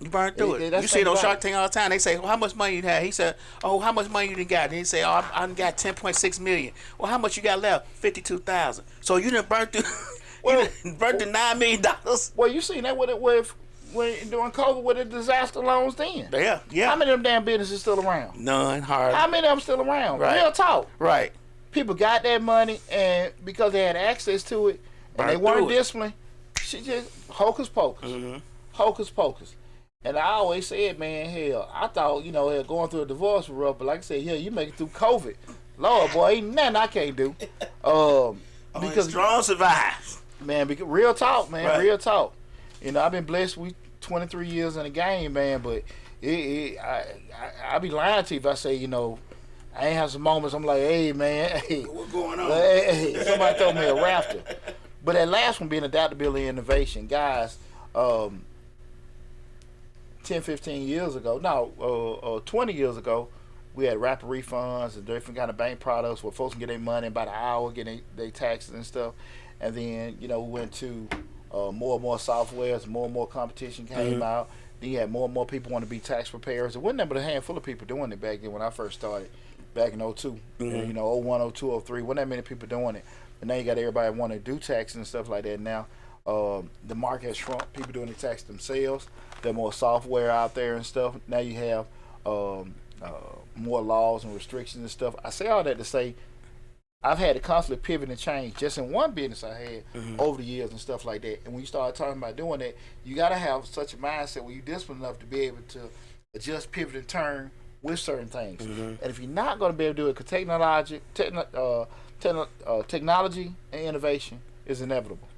Speaker 2: burn through it. You see it on Shark Tank all the time. They say, well, how much money you had? He said, oh, how much money you done got? And he say, oh, I done got $10.6 million. Well, how much you got left? $52,000. So you done burn through, burn through $9 million.
Speaker 1: Well, you seen that when during COVID with the disaster loans then.
Speaker 2: Yeah.
Speaker 1: How many of them damn businesses still around?
Speaker 2: None, hard.
Speaker 1: How many of them still around?
Speaker 2: Right.
Speaker 1: Real talk.
Speaker 2: Right.
Speaker 1: People got that money, and because they had access to it, and they weren't disciplined, she just hocus pocus. Hocus pocus. And I always said, man, hell, I thought, going through a divorce was rough, but like I said, you make it through COVID. Lord, boy, ain't nothing I can't do. Because
Speaker 2: strong survive.
Speaker 1: Man, because real talk, man,
Speaker 2: right.
Speaker 1: Real talk. I've been blessed with 23 years in the game, man, but I be lying to you if I say, I ain't have some moments I'm like, hey, man, hey.
Speaker 2: What's going on?
Speaker 1: Hey, somebody throw me a rafter. But that last one being adaptability and innovation, guys, 10, 15 years ago, 20 years ago, we had rapid refunds and different kind of bank products where folks can get their money in about an hour, getting their taxes and stuff. And then, we went to more and more softwares, more and more competition came out. Then you had more and more people want to be tax preparers. There wasn't but a handful of people doing it back then when I first started, back in 02. 01, 02, 03, wasn't that many people doing it. But now you got everybody want to do taxes and stuff like that now. The market has shrunk. People doing the tax themselves. There's more software out there and stuff. Now you have more laws and restrictions and stuff. I say all that to say I've had to constantly pivot and change just in one business I had over the years and stuff like that. And when you start talking about doing that, you got to have such a mindset where you're disciplined enough to be able to adjust, pivot, and turn with certain things. And if you're not going to be able to do it, because technology and innovation is inevitable.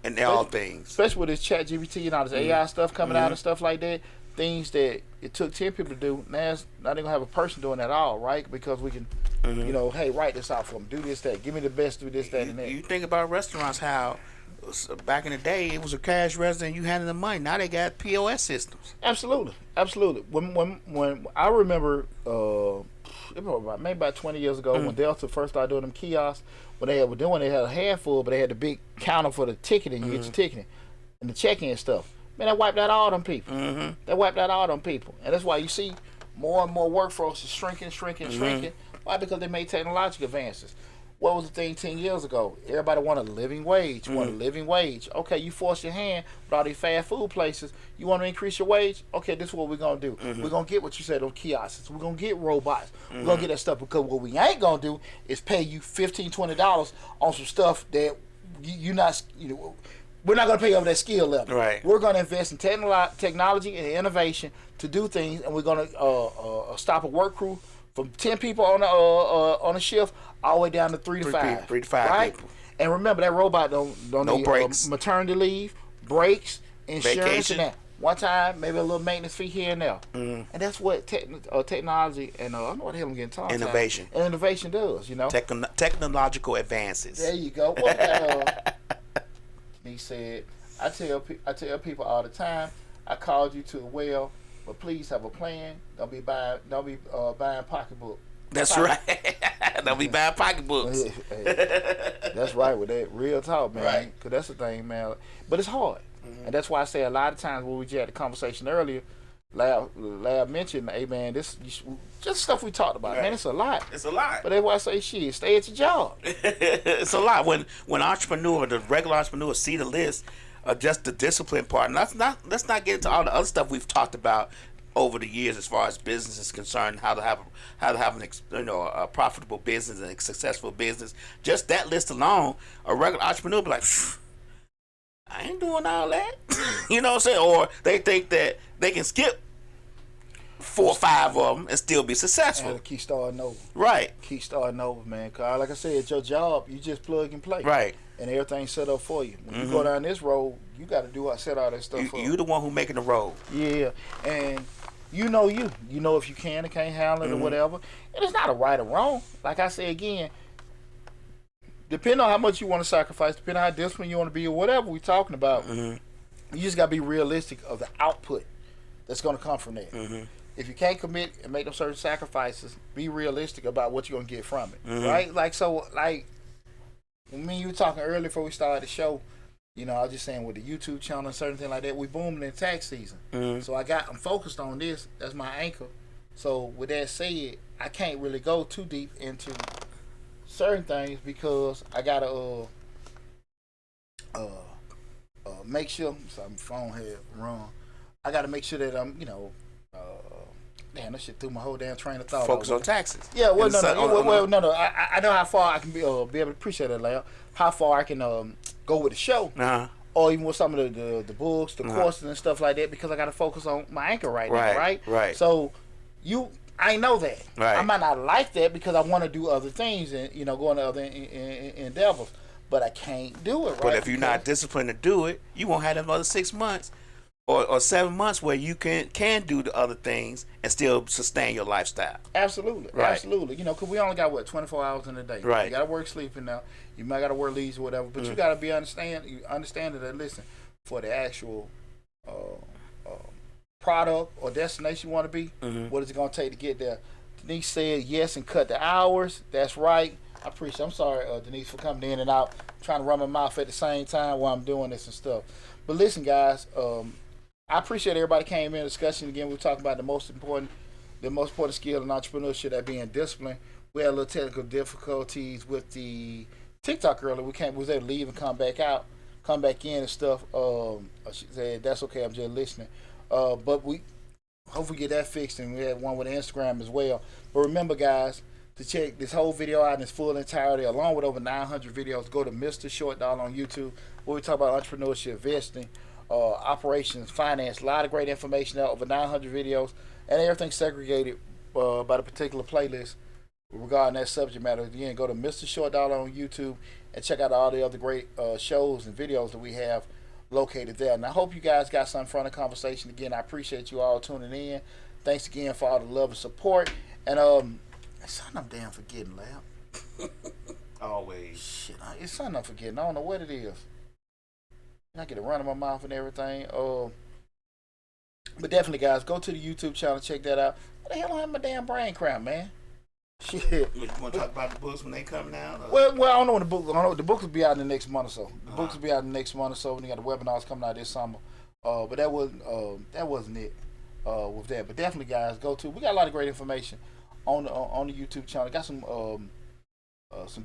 Speaker 2: And all things.
Speaker 1: Especially with this chat GPT and all this AI stuff coming out and stuff like that. Things that it took 10 people to do, now it's not even going to have a person doing that all, right? Because we can, hey, write this out for them. Do this, that. Give me the best, do this, that, and that.
Speaker 2: You think about restaurants, how back in the day, it was a cash register and you handed the money. Now they got POS systems.
Speaker 1: Absolutely. When I remember, it maybe about 20 years ago when Delta first started doing them kiosks. When they had a handful, but they had the big counter for the ticketing. You get your ticketing and the check-in stuff. Man, that wiped out all them people. That wiped out all them people, and that's why you see more and more workforce is shrinking. Why? Because they made technological advances. What was the thing 10 years ago? Everybody wanted a living wage. Okay, you force your hand with all these fast food places. You want to increase your wage? Okay, this is what we're going to do. We're going to get what you said on kiosks. We're going to get robots. We're going to get that stuff, because what we ain't going to do is pay you $15, $20 on some stuff that you're not, we're not going to pay over that skill level.
Speaker 2: Right.
Speaker 1: We're going to invest in technology and innovation to do things, and we're going to stop a work crew from 10 people on a shift all the way down to 3 to 5.
Speaker 2: 3 to 5
Speaker 1: right?
Speaker 2: people.
Speaker 1: And remember, that robot don't
Speaker 2: No
Speaker 1: need
Speaker 2: breaks.
Speaker 1: maternity leave, breaks, insurance,
Speaker 2: Vacation.
Speaker 1: and that. One time, maybe a little maintenance fee here and there. And that's what technology and I don't know what the hell I'm getting talking about.
Speaker 2: Innovation.
Speaker 1: And innovation does,
Speaker 2: Technological advances.
Speaker 1: There you go. What he said, I tell people all the time, I called you to a well, but please have a plan. Don't be buying pocketbook.
Speaker 2: That's right. Don't be buying pocketbooks.
Speaker 1: Hey, that's right with that real talk, man.
Speaker 2: Right.
Speaker 1: Because that's the thing, man. But it's hard, and that's why I say a lot of times when we just had the conversation earlier, Lab mentioned, hey man, this just stuff we talked about,
Speaker 2: Right.
Speaker 1: man. It's a lot.
Speaker 2: It's a lot.
Speaker 1: But that's why I say, shit, stay at your job.
Speaker 2: It's a lot. When the regular entrepreneur see the list of just the discipline part, and let's not get into all the other stuff we've talked about over the years as far as business is concerned, how to have a profitable business and a successful business. Just that list alone, a regular entrepreneur be like, I ain't doing all that. You know what I'm saying? Or they think that they can skip 4 or 5 of them and still be successful.
Speaker 1: And keep starting over.
Speaker 2: Right.
Speaker 1: Keep starting over, man. Cause like I said, it's your job. You just plug and play.
Speaker 2: Right.
Speaker 1: And everything's set up for you. When you go down this road, you got to set all that stuff up.
Speaker 2: You the one who making the road.
Speaker 1: Yeah, and you know if you can or can't handle it or whatever. And it's not a right or wrong. Like I say again, depending on how much you want to sacrifice, depending on how disciplined you want to be or whatever we're talking about, you just got to be realistic of the output that's going to come from that. If you can't commit and make them certain sacrifices, be realistic about what you're going to get from it, right? Like when you were talking earlier before we started the show, I was just saying with the YouTube channel and certain things like that, we booming in tax season. So I'm focused on this. That's my anchor. So with that said, I can't really go too deep into certain things because I gotta make sure. Sorry, my phone had run. I gotta make sure that I'm, damn, that shit threw my whole damn train of thought.
Speaker 2: Focus on taxes.
Speaker 1: Yeah, well, no. I know how far I can be able to appreciate it, Leo. How far I can go with the show, or even with some of the books, the courses and stuff like that, because I got to focus on my anchor right now, right?
Speaker 2: Right.
Speaker 1: So I know that.
Speaker 2: Right.
Speaker 1: I might not like that because I want to do other things and go into other endeavors, but I can't do it. Right?
Speaker 2: But if you're not disciplined to do it, you won't have them other 6 months or 7 months where you can do the other things and still sustain your lifestyle.
Speaker 1: Absolutely,
Speaker 2: Right.
Speaker 1: absolutely. Because we only got 24 hours in a day.
Speaker 2: Right.
Speaker 1: You got to work sleeping now. You might got to work leaves or whatever, but you got to be understand that. Listen, for the actual product or destination you want to be, what is it going to take to get there? Denise said yes and cut the hours. That's right. I appreciate. I'm sorry, Denise, for coming in and out, trying to run my mouth at the same time while I'm doing this and stuff. But listen, guys. I appreciate everybody came in discussion again. We're talking about the most important skill in entrepreneurship, that being discipline. We had a little technical difficulties with the TikTok earlier. We was able to leave and come back in and stuff. She said that's okay. I'm just listening. But we hopefully get that fixed, and we had one with Instagram as well. But remember, guys, to check this whole video out in its full entirety, along with over 900 videos, go to Mr. Short Dollar on YouTube, where we talk about entrepreneurship, investing, operations, finance, a lot of great information there, over 900 videos, and everything segregated by the particular playlist regarding that subject matter. Again, go to Mr. Short Dollar on YouTube and check out all the other great shows and videos that we have located there. And I hope you guys got something from the conversation. Again, I appreciate you all tuning in. Thanks again for all the love and support. And it's something I'm damn forgetting, Lab.
Speaker 2: Always.
Speaker 1: Shit, it's something I'm forgetting. I don't know what it is. I get a run in my mouth and everything. But definitely, guys, go to the YouTube channel, check that out. What the hell, I have my damn brain cramp, man? Shit.
Speaker 3: You want to talk about the books when they come out? Or?
Speaker 1: Well, I don't know when the book. I don't know. The books will be out in the next month or so. The books will be out in the next month or so. When you got the webinars coming out this summer. But that wasn't it. With that, but definitely, guys, go to. We got a lot of great information on the YouTube channel. Got some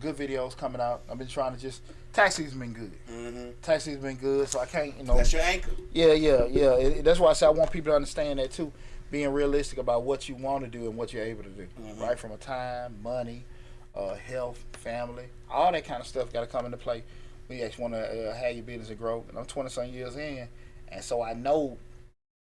Speaker 1: good videos coming out. I've been trying to just. Tax season's been good.
Speaker 3: Mm-hmm.
Speaker 1: Tax season's been good, so I can't.
Speaker 3: That's your anchor.
Speaker 1: Yeah. That's why I say I want people to understand that too. Being realistic about what you want to do and what you're able to do, right? From a time, money, health, family, all that kind of stuff got to come into play when you actually want to have your business and grow. And I'm 20-some years in, and so I know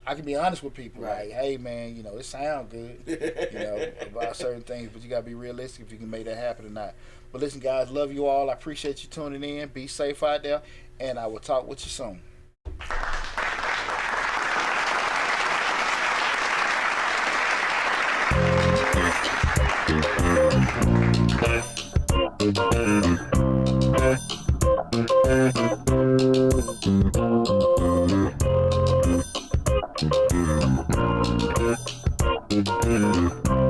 Speaker 1: I can be honest with people.
Speaker 3: Right.
Speaker 1: Like, hey, man, it sounds good, about certain things, but you got to be realistic if you can make that happen or not. But listen, guys, love you all. I appreciate you tuning in. Be safe out there, and I will talk with you soon. Thank you.